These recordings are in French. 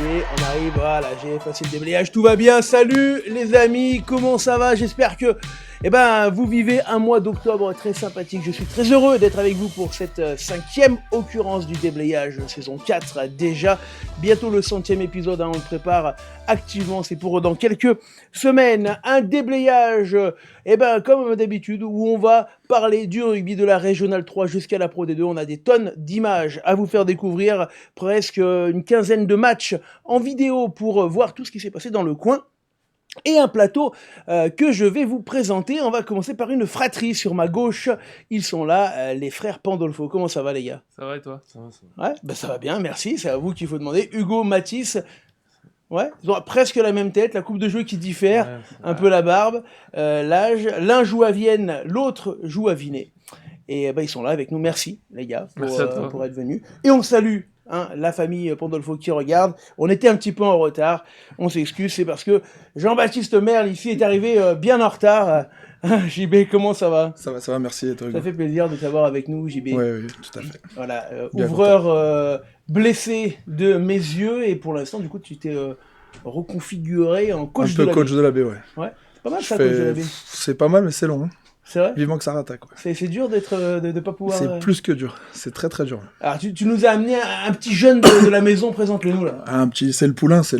est, on arrive, voilà, j'ai effacé le déblayage, tout va bien, salut les amis, comment ça va? J'espère que vous vivez un mois d'octobre très sympathique, je suis très heureux d'être avec vous pour cette 5e occurrence du déblayage, saison 4 déjà, bientôt le 100e épisode, on le prépare activement, c'est pour dans quelques semaines, un déblayage, comme d'habitude, où on va parler du rugby de la Régionale 3 jusqu'à la Pro D2, on a des tonnes d'images à vous faire découvrir, presque une quinzaine de matchs en vidéo pour voir tout ce qui s'est passé dans le coin. Et un plateau que je vais vous présenter. On va commencer par une fratrie sur ma gauche. Ils sont là, les frères Pandolfo. Comment ça va les gars? Ça va et toi? Ça va. Ouais, ça va bien, merci. C'est à vous qu'il faut demander. Hugo, Mathis. Ouais, ils ont presque la même tête, la coupe de cheveux qui diffère, un peu la barbe, l'âge. L'un joue à Vienne, l'autre joue à Vinay. Et ils sont là avec nous. Merci les gars pour être venus. Et on salue la famille Pandolfo qui regarde. On était un petit peu en retard. On s'excuse, c'est parce que Jean-Baptiste Merle ici est arrivé bien en retard. JB, comment ça va? Ça va, merci. Et toi, Hugo? Ça fait plaisir de t'avoir avec nous, JB. Oui, tout à fait. Voilà, ouvreur blessé de mes yeux. Et pour l'instant, du coup, tu t'es reconfiguré en coach de la baie. Coach de la baie, ouais. Ouais, c'est pas mal ça, coach de la baie. C'est pas mal, mais c'est long. C'est vrai? Vivement que ça rattaque. Ouais. C'est dur de pas pouvoir... C'est plus que dur. C'est très très dur. Alors, tu nous as amené un petit jeune de la maison, présente-le-nous là. C'est le poulain, c'est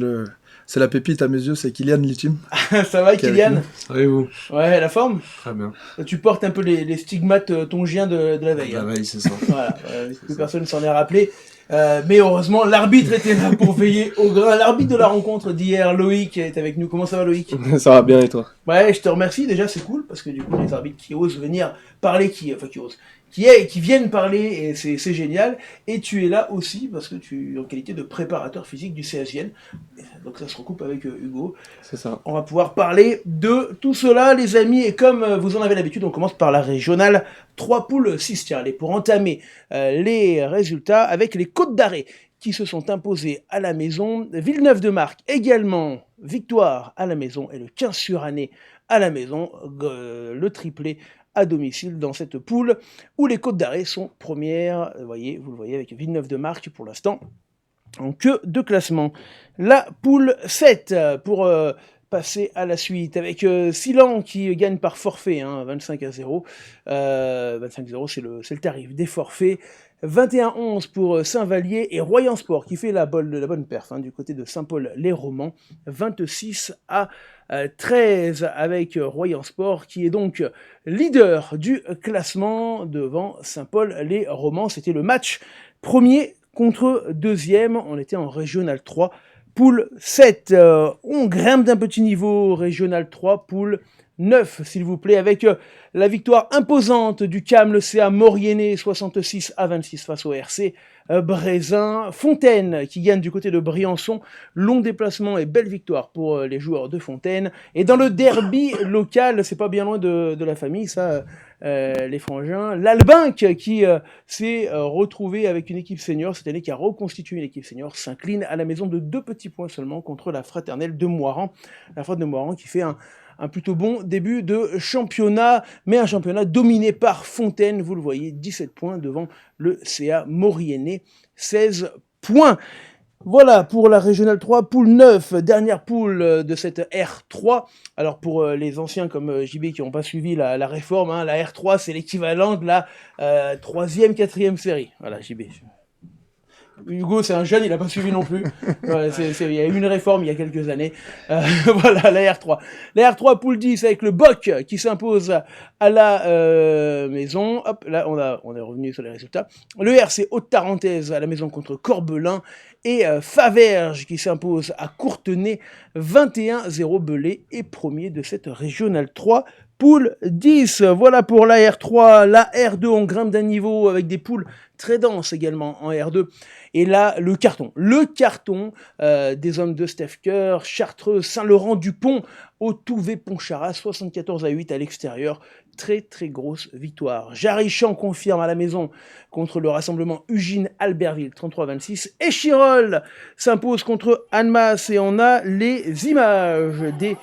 la pépite à mes yeux, c'est Kylian Litim. Ça va, Kylian? Ça va et vous? Ouais, la forme? Très bien. Tu portes un peu les stigmates tongiens de la veille. De la veille, c'est ça. Voilà, plus personne s'en est rappelé. Mais heureusement, l'arbitre était là pour veiller au grain. L'arbitre de la rencontre d'hier, Loïc, est avec nous. Comment ça va, Loïc? Ça va bien et toi? Ouais, je te remercie. Déjà, c'est cool parce que du coup, les arbitres qui osent venir parler, qui viennent parler, et c'est génial. Et tu es là aussi parce que tu es en qualité de préparateur physique du CSGN. Donc ça se recoupe avec Hugo. C'est ça. On va pouvoir parler de tout cela, les amis. Et comme vous en avez l'habitude, on commence par la régionale 3 poules 6. Tiens, allez, pour entamer les résultats avec les Côtes d'Arrée qui se sont imposés à la maison. Villeneuve-de-Marcq également, victoire à la maison. Et le 15-sur-Année à la maison, le triplé à domicile dans cette poule où les Côtes d'Arrée sont premières. Vous le voyez avec Villeneuve-de-Marcq pour l'instant en queue de classement. La poule 7 pour passer à la suite avec Silan qui gagne par forfait 25-0. 25-0 c'est le tarif des forfaits. 21-11 pour Saint-Vallier et Royan-Sport qui fait la bonne perf du côté de Saint-Paul-les-Romans. 26-13 avec Royan-Sport qui est donc leader du classement devant Saint-Paul-les-Romans. C'était le match premier contre deuxième. On était en Régional 3, poule 7. On grimpe d'un petit niveau, Régional 3, poule 9, s'il vous plaît, avec la victoire imposante du CAM, le CA Mauriennais, 66-26 face au RC Brézin. Fontaine qui gagne du côté de Briançon, long déplacement et belle victoire pour les joueurs de Fontaine. Et dans le derby local, c'est pas bien loin de la famille, ça, les frangins. L'Albinque qui s'est retrouvé avec une équipe senior cette année, qui a reconstitué une équipe senior, s'incline à la maison de 2 petits points seulement contre la Fraternelle de Moiran. La Fraternelle de Moiran qui fait un plutôt bon début de championnat, mais un championnat dominé par Fontaine, vous le voyez, 17 points devant le CA Mauriennais, 16 points. Voilà pour la Régionale 3, poule 9, dernière poule de cette R3. Alors pour les anciens comme JB qui n'ont pas suivi la réforme, la R3 c'est l'équivalent de la 3e, 4e série. Voilà, JB. Hugo, c'est un jeune, il n'a pas suivi non plus. Il y a eu une réforme il y a quelques années. Voilà, la R3. La R3, poule 10, avec le BOC qui s'impose à la maison. Hop, là, on est revenu sur les résultats. Le RC Haute-Tarentaise à la maison contre Corbelin. Et Faverges qui s'impose à Courtenay, 21-0. Belay est premier de cette Régionale 3. Poule 10, voilà pour la R3. La R2, on grimpe d'un niveau avec des poules très denses également en R2. Et là, le carton des hommes de Steph Kerr, Chartreux, Saint-Laurent-du-Pont, au Touvet-Pontcharrat, 74-8 à l'extérieur. Très très grosse victoire. Jarichamps confirme à la maison contre le rassemblement Ugine-Albertville, 33-26. Et Chirol s'impose contre Annemasse et on a les images des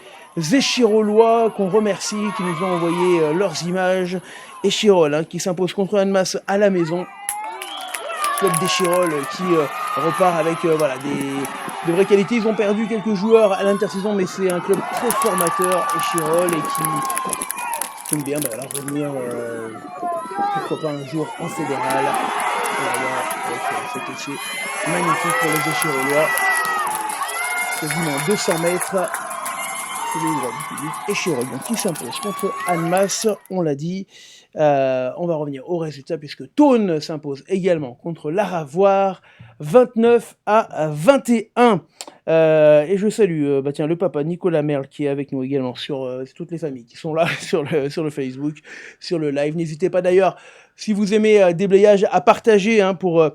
Échirolois qu'on remercie, qui nous ont envoyé leurs images. Échirol qui s'impose contre Annemasse à la maison. Club d'Échirol qui repart avec de vraie qualité. Ils ont perdu quelques joueurs à l'intersaison, mais c'est un club très formateur, Échirol, et qui aime bien revenir, pourquoi pas un jour en fédéral. Avec cet essai magnifique pour les Échirolois. Quasiment 200 mètres. C'est le droit du public. Échirol qui s'impose contre Annemasse, on l'a dit. On va revenir au résultat puisque Thônes s'impose également contre l'Aravoire 29-21. Et je salue le papa Nicolas Merle qui est avec nous également sur toutes les familles qui sont là sur le Facebook, sur le live. N'hésitez pas d'ailleurs, si vous aimez Déblayage, à partager pour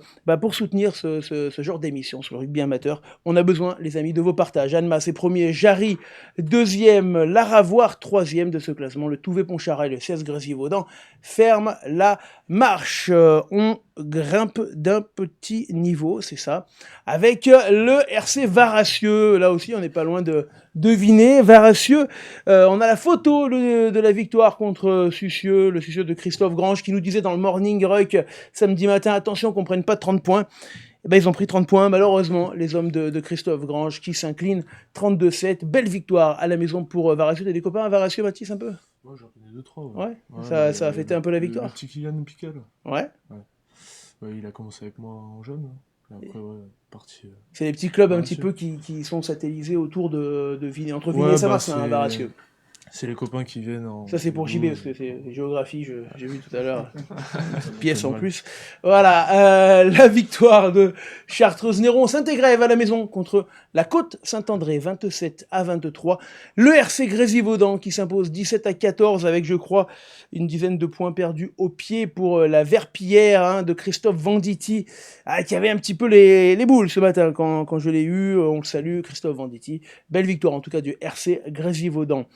soutenir ce genre d'émission sur le rugby amateur. On a besoin, les amis, de vos partages. Annemasse est premier, Jarry deuxième, l'Aravoire troisième de ce classement. Le Touvet-Pontcharra et le CS Grésivaudan ferment la marche. On grimpe d'un petit niveau, c'est ça, avec le RC Varassieux. Là aussi, on n'est pas loin de deviner. Varassieux, on a la photo de la victoire contre Sucieux, le Sucieux de Christophe Grange, qui nous disait dans le Morning Ruck samedi matin, attention qu'on prenne pas 30 points. Eh ben, ils ont pris 30 points, malheureusement, les hommes de Christophe Grange, qui s'inclinent 32-7. Belle victoire à la maison pour Varassieux. T'as des copains à Varassieux, Mathis, un peu? Moi, j'en connais 2-3. Ouais, ça a fêté un peu la victoire. Le petit Kylian Pical. Ouais. Il a commencé avec moi en jeune. Et après, parti. C'est des petits clubs un petit peu qui sont satellisés autour de Vignay, entre Vignay et Saint-Mars, Varassieux. C'est les copains qui viennent en... Ça, c'est pour JB, parce que c'est géographie, j'ai vu tout à l'heure. Pièce en plus. Voilà, la victoire de Chartreuse-Néron s'intègre à la maison contre la Côte Saint-André, 27-23. Le RC Grésivaudan qui s'impose 17-14 avec, je crois, une dizaine de points perdus au pied pour la Verpillière de Christophe Venditti, qui avait un petit peu les boules ce matin quand je l'ai eu. On le salue, Christophe Venditti. Belle victoire en tout cas du RC Grésivaudan.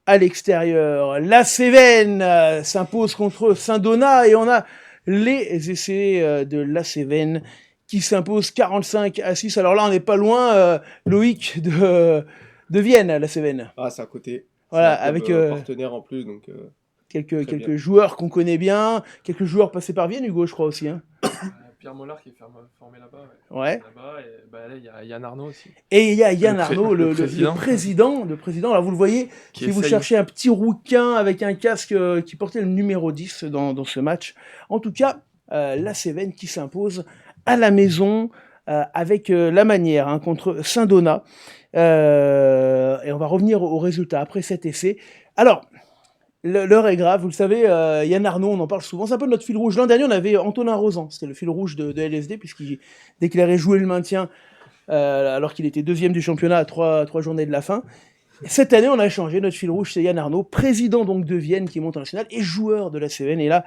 À l'extérieur, la Cévennes s'impose contre Saint-Donat et on a les essais de la Cévennes qui s'imposent 45-6. Alors là, on n'est pas loin, Loïc, de Vienne, la Cévennes. Ah, c'est à côté. Voilà, avec partenaire en plus, donc quelques joueurs qu'on connaît bien, quelques joueurs passés par Vienne, Hugo, je crois aussi. Hein. Pierre Mollard qui est formé là-bas. Ouais. Là-bas, et là, il y a Yann Arnaud aussi. Et il y a Yann Arnaud, le président. Alors vous le voyez, si vous cherchez un petit rouquin avec un casque qui portait le numéro 10 dans ce match. En tout cas, la Cévennes qui s'impose à la maison avec la manière contre Saint-Donat. Et on va revenir au résultat après cet essai. Alors, l'heure est grave, vous le savez, Yann Arnaud, on en parle souvent, c'est un peu notre fil rouge. L'an dernier, on avait Antonin Rosan, c'était le fil rouge de LSD, dès qu'il avait joué le maintien, alors qu'il était deuxième du championnat à trois journées de la fin. Cette année, on a changé, notre fil rouge, c'est Yann Arnaud, président donc de Vienne, qui monte en national, et joueur de la Cévennes. Et là,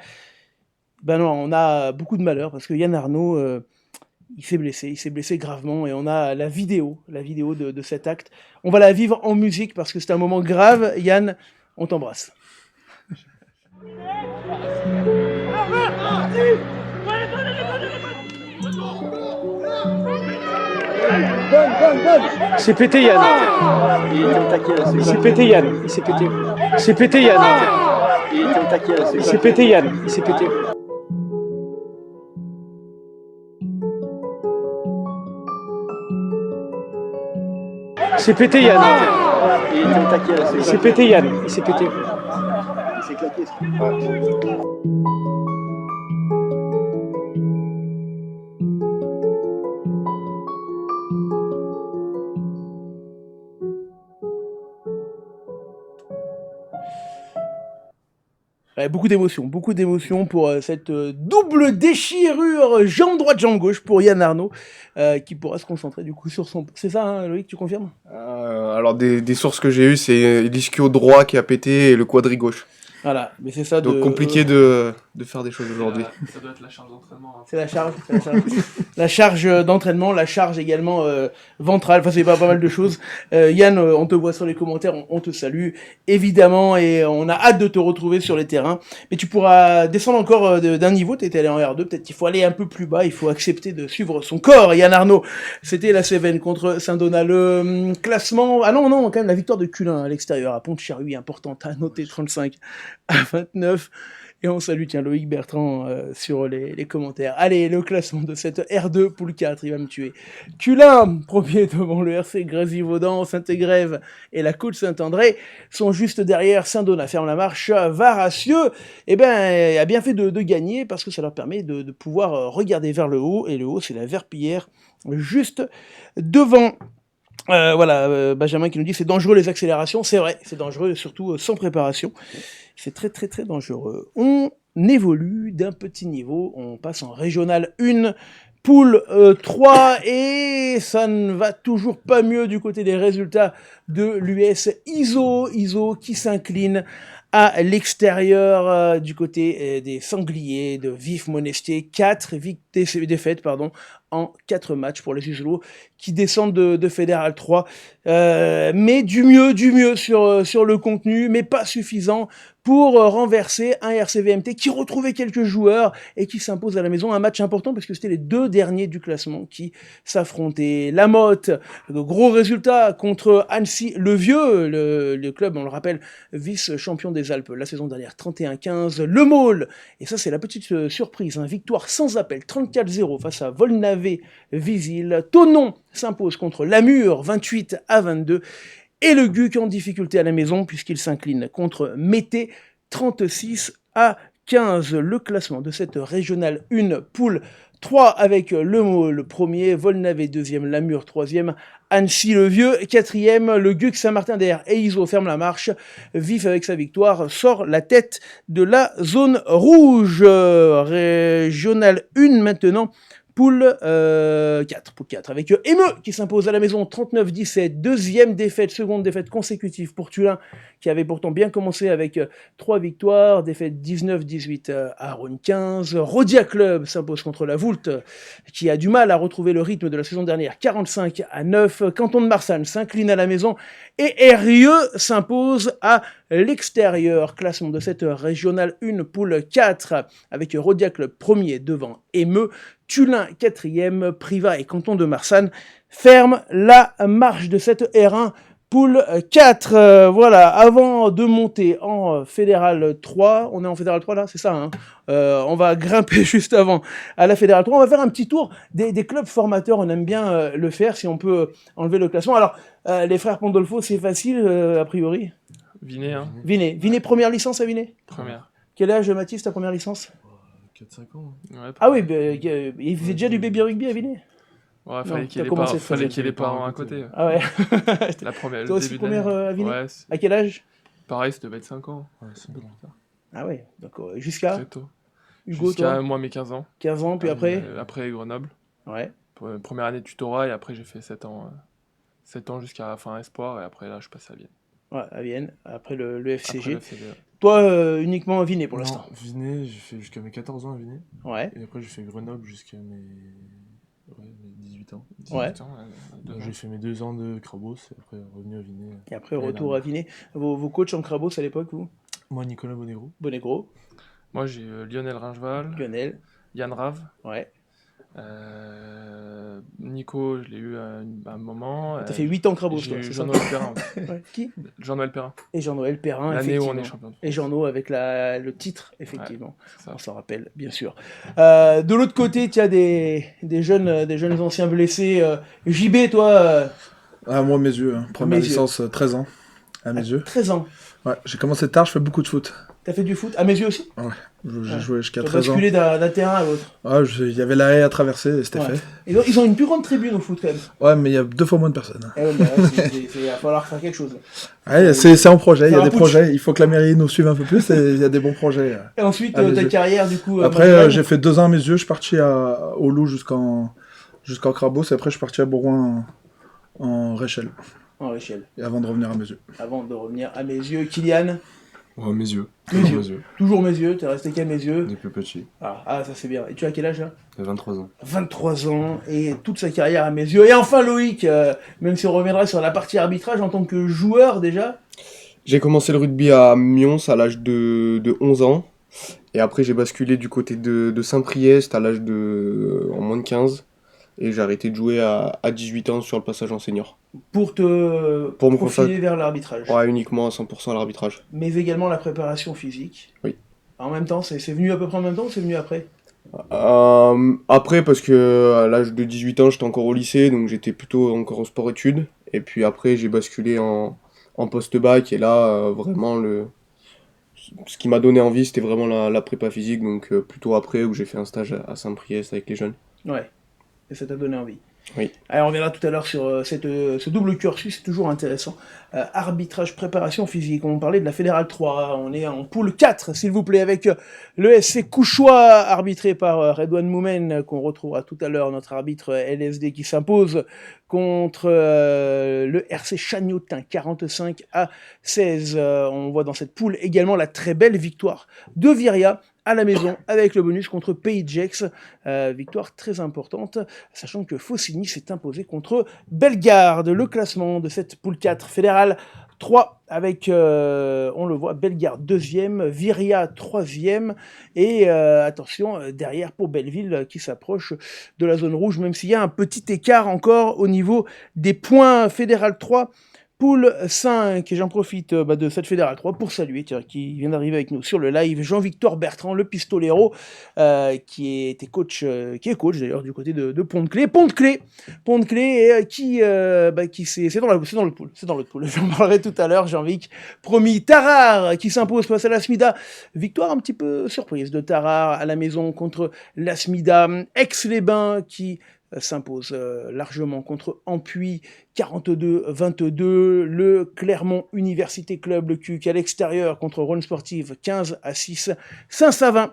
on a beaucoup de malheur, parce que Yann Arnaud, il s'est blessé gravement, et on a la vidéo de cet acte. On va la vivre en musique, parce que c'est un moment grave. Yann, on t'embrasse. C'est pété Yann. C'est pété Yann. Il s'est pété. C'est pété Yann. C'est pété Yann. Il s'est pété. C'est pété Yann. C'est pété Yann. Il s'est pété. C'est claqué. Beaucoup d'émotions pour cette double déchirure jambe droite, jambe gauche pour Yann Arnaud, qui pourra se concentrer du coup sur son... C'est ça, hein, Loïc, tu confirmes? Alors des sources que j'ai eues, c'est l'ischio droit qui a pété et le quadri gauche. Voilà, mais c'est ça. Donc compliqué de faire des choses aujourd'hui. Ça doit être la charge d'entraînement. Hein. C'est la charge. La charge d'entraînement, la charge également ventrale, enfin c'est pas mal de choses. Yann, on te voit sur les commentaires, on te salue, évidemment, et on a hâte de te retrouver sur les terrains. Mais tu pourras descendre encore d'un niveau, t'étais allé en R2, peut-être qu'il faut aller un peu plus bas, il faut accepter de suivre son corps. Yann Arnaud, c'était la Cévennes contre Saint-Donat. Le classement, non, quand même la victoire de Cullin à l'extérieur, à Pont-de-Charruy, importante à noter, 35 à 29. Et on salue, tiens, Loïc Bertrand sur les commentaires. Allez, le classement de cette R2, poule 4, il va me tuer. Culin, premier devant le RC Grésivaudan, Saint-Égrève et la Côte Saint-André sont juste derrière. Saint-Donat ferme la marche. Varassieux, a bien fait de gagner parce que ça leur permet de pouvoir regarder vers le haut. Et le haut, c'est la Verpillière, juste devant. Benjamin qui nous dit c'est dangereux les accélérations. C'est vrai, c'est dangereux, surtout sans préparation. C'est très très très dangereux. On évolue d'un petit niveau, on passe en régional 1, poule 3, et ça ne va toujours pas mieux du côté des résultats de l'US ISO qui s'incline à l'extérieur du côté des Sangliers de Vif-Monestier. 4 défaites en 4 matchs pour les Usulos qui descendent de Fédéral 3. Mais du mieux sur le contenu, mais pas suffisant pour renverser un RCVMT qui retrouvait quelques joueurs et qui s'impose à la maison. Un match important parce que c'était les 2 derniers du classement qui s'affrontaient. La Motte, gros résultat contre Annecy-le-Vieux, le club, on le rappelle, vice-champion des Alpes la saison dernière, 31-15. Le Maule, et ça c'est la petite surprise, victoire sans appel, 34-0 face à Volnavé-Visil. Thonon s'impose contre Lamur, 28-22. Et le GUC en difficulté à la maison puisqu'il s'incline contre Mété, 36-15. Le classement de cette régionale 1, poule 3 avec le Maule premier, Volnavé deuxième, Lamur troisième, Annecy-le-Vieux quatrième, le GUC Saint-Martin-d'Air et ISO ferme la marche. Vif avec sa victoire sort la tête de la zone rouge. Régionale 1 maintenant. Poule 4, avec Émeu qui s'impose à la maison 39-17, seconde défaite consécutive pour Tulin qui avait pourtant bien commencé avec 3 victoires, défaite 19-18 à Rhône 15. Rodia Club s'impose contre la Voulte qui a du mal à retrouver le rythme de la saison dernière, 45-9. Canton de Marsanne s'incline à la maison et Eyrieux s'impose à l'extérieur. Classement de cette régionale 1, poule 4 avec Rodia Club premier devant Émeu. Tulin 4e, Privas et Canton de Marsanne ferment la marche de cette R1 poule 4. Voilà, avant de monter en Fédéral 3, on est en Fédéral 3 là, c'est ça, on va grimper juste avant à la Fédéral 3, on va faire un petit tour des clubs formateurs, on aime bien le faire si on peut enlever le classement. Alors, les frères Pandolfo, c'est facile a priori. Vinet, Vinet, première licence à Vinet. Première. Quel âge Mathis, ta première licence? 4-5 ans. Ouais, Ah oui, il faisait déjà du baby rugby à Vinet. Ouais, Non, fallait qu'il t'as y ait commencé les parents à côté. Ah ouais. La première, Toi le aussi début de première l'année. à Vinet. Ouais, À quel âge? pareil, ça devait être 5 ans. Ouais, c'est Un peu bon. plus tard. Ah ouais, d'accord. Jusqu'à Très tôt. Hugo, Jusqu'à toi moi, mes 15 ans. 15 ans, puis après Après, Grenoble. Ouais. Première année de tutorat, et après, j'ai fait 7 ans. 7 ans jusqu'à la fin espoir, et après, là, je passe à Vienne. Ouais, à Vienne, après le Après, FCG. le FCG, ouais. Toi, uniquement à Vinet pour Non, l'instant. Vinet, j'ai fait jusqu'à mes 14 ans à Vinet. Ouais. Et après, j'ai fait Grenoble jusqu'à mes 18 ans. 18 Ouais. ans, Donc, j'ai fait mes 2 ans de Crabos et après revenu à Vinet. Et après, Et retour là, à Vinet. Vos coachs en Crabos à l'époque, vous? Moi, Nicolas Bonegro. Bonegro, Moi, j'ai Lionel Ringeval, Lionel. Yann Rave, Ouais. Nico, je l'ai eu à un moment. T'as fait 8 ans Crabos, J'ai toi, eu c'est ça? Jean-Noël Perrin aussi. Ouais. Qui? Jean-Noël Perrin. Et Jean-Noël Perrin, L'année où on effectivement. est champion de France. Et Jean-Noël avec le titre, effectivement. C'est ça. On s'en rappelle, bien sûr. De l'autre côté, tu as des jeunes anciens blessés. JB, toi, Ah, moi, mes yeux. Première Mes yeux. licence, 13 ans. À mes yeux. 13 ans. Ouais, j'ai commencé tard, je fais beaucoup de foot. T'as fait du foot? À mes yeux aussi? J'ai Ouais. joué jusqu'à T'as 13 ans. basculé d'un terrain à l'autre. Il y avait la haie à traverser et c'était Ouais. fait. Ils ont une plus grande tribune au foot, quand même. Ouais, mais il y a 2 fois moins de personnes. Eh ouais, bah ouais, il va falloir faire quelque chose. Ouais, c'est en projet, il y Faire a un des putsch. projets. Il faut que la mairie nous suive un peu plus et il y a des bons projets. Et ensuite, À mes ta yeux. carrière, du coup... Après, Benjamin, j'ai fait 2 ans à mes yeux, je suis parti au Loup jusqu'en Crabos et après, je suis parti à Bourgoin en Réchelle. en Réchelle. Et avant de revenir à mes yeux. Avant de revenir à mes yeux, Kylian, Ouais, mes yeux. Mes Toujours yeux. mes yeux. toujours mes yeux, t'es resté qu'à mes yeux. Depuis petit. Ah, ça c'est bien. Et tu as quel âge là? J'ai 23 ans. 23 ans, et toute sa carrière à mes yeux. Et enfin Loïc, même si on reviendra sur la partie arbitrage en tant que joueur déjà. J'ai commencé le rugby à Mions à l'âge de 11 ans. Et après, j'ai basculé du côté de Saint-Priest à l'âge en moins de 15. Et j'ai arrêté de jouer à 18 ans sur le passage en senior. Pour te Pour me profiler vers l'arbitrage. Ouais, uniquement à 100% à l'arbitrage. Mais également la préparation physique. Oui. En même temps, c'est venu à peu près en même temps ou c'est venu après? Après, parce que à l'âge de 18 ans, j'étais encore au lycée, donc j'étais plutôt encore au sport-études. Et puis après, j'ai basculé en post-bac, et là, vraiment, ce qui m'a donné envie, c'était vraiment la prépa physique, donc plutôt après, où j'ai fait un stage à Saint-Priest avec les jeunes. Ouais, et ça t'a donné envie. Oui. Alors on reviendra tout à l'heure sur ce double cursus, c'est toujours intéressant. Arbitrage, préparation physique, on parlait de la Fédérale 3, on est en poule 4 s'il vous plaît, avec le SC Couchois, arbitré par Redouane Moumen, qu'on retrouvera tout à l'heure, notre arbitre LSD qui s'impose contre le RC Chagnotin, 45-16. On voit dans cette poule également la très belle victoire de Viria, à la maison, avec le bonus contre Pays Gex. Victoire très importante, sachant que Faucigny s'est imposé contre Bellegarde. Le classement de cette poule 4 fédérale 3 avec, on le voit, Bellegarde 2e, Viria 3e, et attention, derrière pour Belleville qui s'approche de la zone rouge, même s'il y a un petit écart encore au niveau des points. Fédéral 3, Poule 5, et j'en profite de cette Fédérale 3 pour saluer, qui vient d'arriver avec nous sur le live, Jean-Victor Bertrand, le pistolero, qui est coach d'ailleurs du côté de Pont-de-Clé. Pont-de-Clé, et c'est dans le pool. J'en parlerai tout à l'heure, Jean-Vic. Promis, Tarare qui s'impose face à l'Asmida. Victoire un petit peu surprise de Tarare à la maison contre l'Asmida. Aix-les-Bains qui s'impose largement contre Ampuis, 42-22. Le Clermont Université Club, le CUC, à l'extérieur contre Rhône Sportive, 15-6. Saint-Savin,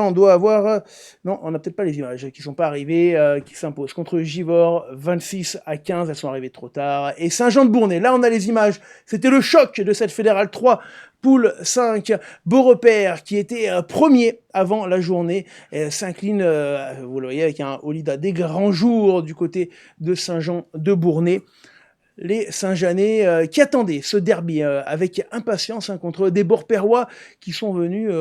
on doit avoir... non, on n'a peut-être pas les images qui sont pas arrivées, qui s'impose contre Givors, 26-15. Elles sont arrivées trop tard. Et Saint-Jean-de-Bournay, là on a les images. C'était le choc de cette Fédérale 3. Poule 5, Beaurepaire, qui était premier avant la journée, s'incline, vous le voyez, avec un Olida des grands jours du côté de Saint-Jean-de-Bournay. Les Saint-Jeanais qui attendaient ce derby avec impatience contre des Beaureparois qui sont venus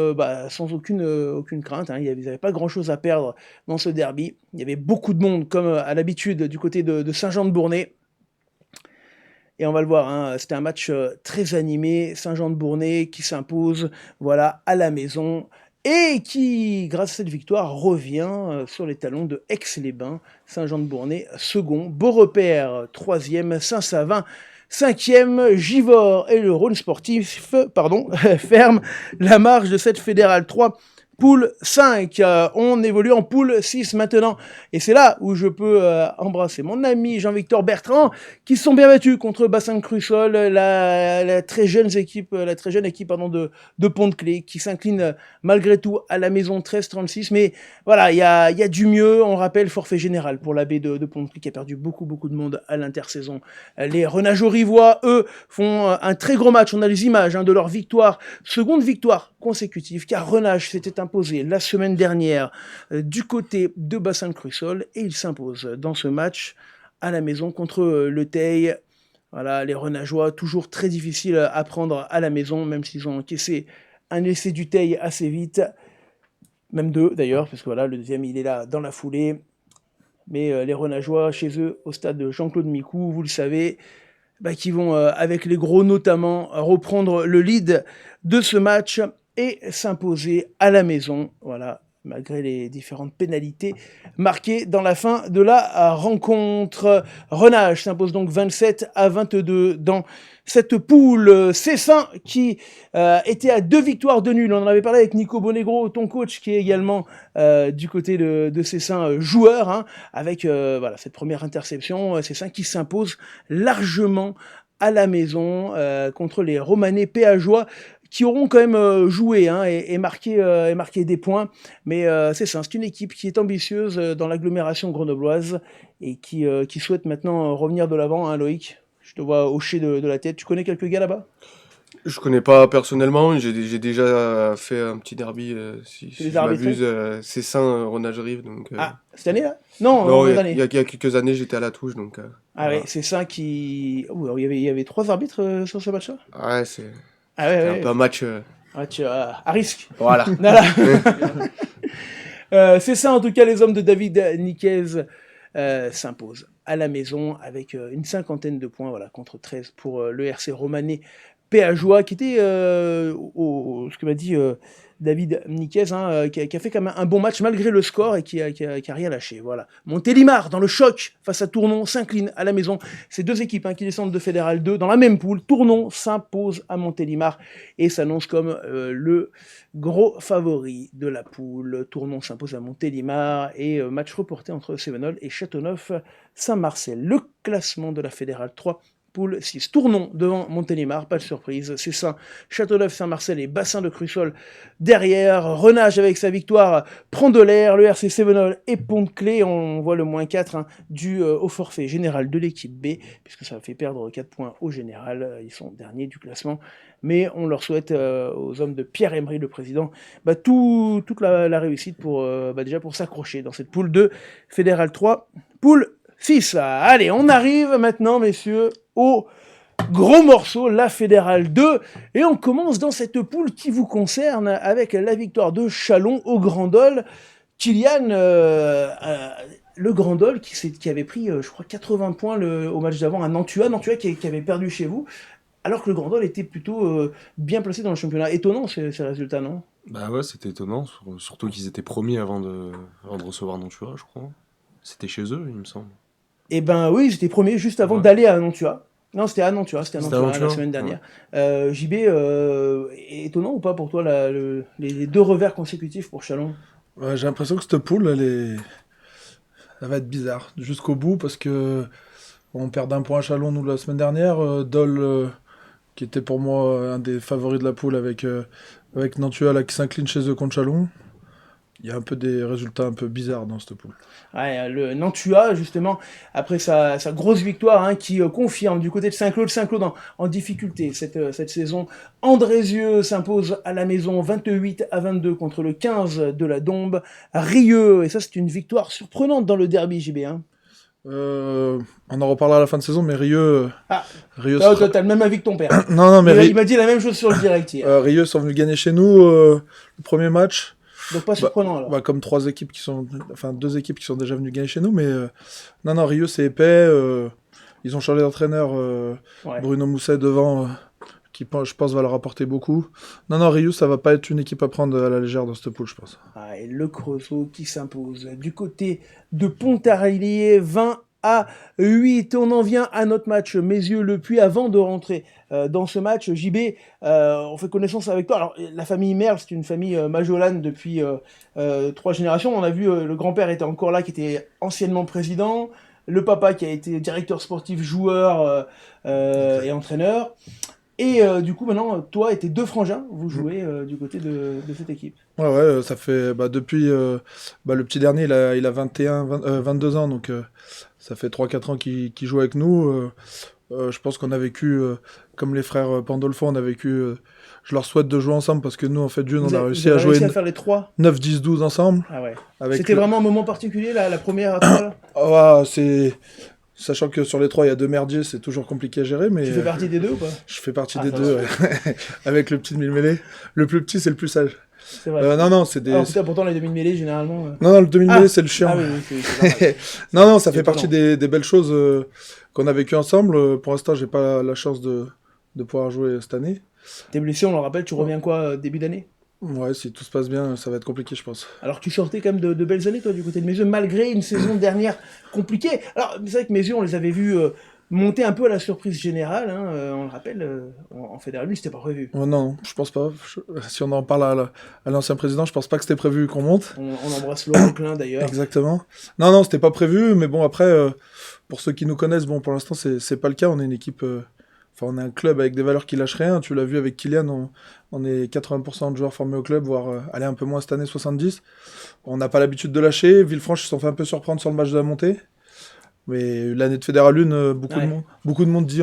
sans aucune crainte. Ils n'avaient pas grand-chose à perdre dans ce derby. Il y avait beaucoup de monde, comme à l'habitude, du côté de Saint-Jean-de-Bournay. Et on va le voir, c'était un match très animé, Saint-Jean-de-Bournay qui s'impose à la maison, et qui, grâce à cette victoire, revient sur les talons de Aix-les-Bains. Saint-Jean-de-Bournay, second, Beaurepaire, troisième, Saint-Savin, cinquième, Givors et le Rhône Sportif ferment la marche de cette Fédérale 3. Poule 5, on évolue en poule 6 maintenant, et c'est là où je peux embrasser mon ami Jean-Victor Bertrand, qui se sont bien battus contre Bassin-Crussol, la très jeune équipe de Pont-de-Clé, qui s'incline malgré tout à la maison 13-36, mais voilà, il y a du mieux. On rappelle forfait général pour la baie de Pont-de-Clé, qui a perdu beaucoup de monde à l'intersaison. Les Renageaux-Rivois, eux, font un très gros match. On a les images de leur victoire, seconde victoire consécutive, car Renage s'était imposé la semaine dernière du côté de Bassin-Crussol, et il s'impose dans ce match à la maison contre le Teil. Voilà, les Renageois, toujours très difficiles à prendre à la maison, même s'ils ont encaissé un essai du Teil assez vite, même deux d'ailleurs, parce que le deuxième il est là dans la foulée. Mais les Renageois, chez eux, au stade de Jean-Claude Micou, vous le savez, qui vont, avec les gros notamment, reprendre le lead de ce match et s'imposer à la maison, malgré les différentes pénalités marquées dans la fin de la rencontre. Renage s'impose donc 27-22 dans cette poule. Cessin qui était à 2 victoires de nul. On en avait parlé avec Nico Bonegro, ton coach, qui est également du côté de Cessin joueur, avec cette première interception. Cessin qui s'impose largement à la maison contre les Romanais péageois, qui auront quand même joué et marqué des points. Mais c'est une équipe qui est ambitieuse dans l'agglomération grenobloise et qui souhaite maintenant revenir de l'avant, Loïc. Je te vois hocher de la tête. Tu connais quelques gars là-bas ? Je connais pas personnellement, j'ai déjà fait un petit derby, si je m'abuse, Cessin, Renage-Rive. Ah, cette année là ? Non, il y a quelques années, j'étais à la touche. Donc, voilà. Oui, Cessin qui... il y avait 3 arbitres sur ce match-là ? Ouais, c'était un peu un match... à risque. Voilà. C'est ça, en tout cas, les hommes de David Niquez s'imposent à la maison avec une 50aine de points, contre 13 pour le RC Romanais péageois, qui était, ce que m'a dit David Niquez, qui a fait quand même un bon match malgré le score et qui a rien lâché. Voilà. Montélimar, dans le choc face à Tournon, s'incline à la maison. C'est deux équipes qui descendent de Fédéral 2 dans la même poule. Tournon s'impose à Montélimar et s'annonce comme le gros favori de la poule. Tournon s'impose à Montélimar et match reporté entre Cévenol et Châteauneuf-Saint-Marcel. Le classement de la Fédérale 3. Poule 6. Tournon devant Montélimar, pas de surprise. C'est ça. Châteauneuf-Saint-Marcel et Bassin de Crussol derrière. Renage avec sa victoire prend de l'air. Le RC Cévenol et Pont-de-Clé. On voit le -4 dû au forfait général de l'équipe B, puisque ça fait perdre 4 points au général. Ils sont derniers du classement. Mais on leur souhaite aux hommes de Pierre-Emery, le président, toute la réussite pour déjà pour s'accrocher dans cette poule de Fédéral 3. Poule 6. Allez, on arrive maintenant, messieurs, au gros morceau, la Fédérale 2. Et on commence dans cette poule qui vous concerne avec la victoire de Châlons au Grandol. Kylian, le Grandol qui avait pris, je crois, 80 points au match d'avant à Nantua qui avait perdu chez vous, alors que le Grandol était plutôt bien placé dans le championnat. Étonnant ces résultats, non ? Bah ouais, c'était étonnant, surtout qu'ils étaient premiers avant de recevoir Nantua, je crois. C'était chez eux, il me semble. Eh ben oui, ils étaient premiers juste avant d'aller à Nantua. Non, c'était à Nantua, la semaine dernière. Ouais. JB, étonnant ou pas pour toi les 2 revers consécutifs pour Châlons ? Ouais, j'ai l'impression que cette poule, elle va être bizarre jusqu'au bout parce que on perd d'un point à Châlons nous la semaine dernière. Dole, qui était pour moi un des favoris de la poule avec Nantua là, qui s'incline chez eux contre Châlons. Il y a un peu des résultats un peu bizarres dans cette poule. Ouais, le Nantua, justement, après sa grosse victoire, qui confirme du côté de Saint-Claude en difficulté cette saison. Andrézieux s'impose à la maison 28-22 contre le 15 de la Dombe. Rieux, et ça c'est une victoire surprenante dans le derby, JB. On en reparlera à la fin de saison, mais Rieux... Rieux t'as le même avis que ton père. non, mais il m'a dit la même chose sur le direct hier. Rieux sont venus gagner chez nous le premier match. Donc pas surprenant alors. Comme 2 équipes qui sont déjà venues gagner chez nous, mais non, Rieux c'est épais. Ils ont changé d'entraîneur. Ouais. Bruno Mousset devant, qui je pense va leur apporter beaucoup. Non, Rieux ça va pas être une équipe à prendre à la légère dans cette poule, je pense. Et le Creusot qui s'impose du côté de Pontarlier 20-8. On en vient à notre match Mézieux-Le Puy. Avant de rentrer dans ce match, JB, on fait connaissance avec toi. Alors, la famille Merle, c'est une famille majolane depuis 3 générations. On a vu, le grand-père était encore là, qui était anciennement président. Le papa qui a été directeur sportif, joueur et entraîneur. Et du coup, maintenant, toi et tes 2 frangins, vous jouez du côté de cette équipe. Ouais, ça fait depuis le petit dernier, il a 22 ans, donc ça fait 3-4 ans qu'il joue avec nous. Je pense qu'on a vécu, comme les frères Pandolfo, on a vécu... je leur souhaite de jouer ensemble parce que nous, en fait, on a réussi à jouer à faire les 3 9, 10, 12 ensemble. Ah ouais. C'était vraiment un moment particulier, la première à 3 là c'est... Sachant que sur les 3, il y a 2 merdiers, c'est toujours compliqué à gérer. Mais tu fais partie des 2 ou pas ? Je fais partie des 2, ouais. Avec le petit demi-mêlée. Le plus petit, c'est le plus sage. C'est vrai. Non, c'est des... Alors, putain, pourtant, les demi-mêlées, généralement... Non, le demi-mêlée, c'est le chiant. Ah oui, c'est non, ça fait partie des belles choses qu'on a vécues ensemble. Pour l'instant, j'ai pas la chance de pouvoir jouer cette année. T'es blessé, on le rappelle, tu reviens quoi, début d'année ? Ouais, si tout se passe bien, ça va être compliqué, je pense. Alors, tu sortais quand même de belles années, toi, du côté de Mézieux, malgré une saison dernière compliquée. Alors, c'est vrai que Mézieux, on les avait vus monter un peu à la surprise générale. On le rappelle, en Fédéral 1, c'était pas prévu. Non, je pense pas. Si on en parle à l'ancien président, je pense pas que c'était prévu qu'on monte. On embrasse Laurent Klein, d'ailleurs. Exactement. Non, c'était pas prévu, mais bon, après, pour ceux qui nous connaissent, bon, pour l'instant, c'est pas le cas. On est une équipe... on est un club avec des valeurs qui lâchent rien. Tu l'as vu avec Kylian, on est 80% de joueurs formés au club, voire aller un peu moins cette année, 70%. On n'a pas l'habitude de lâcher. Villefranche, ils se sont fait un peu surprendre sur le match de la montée. Mais l'année de Fédéral 1, beaucoup de monde dit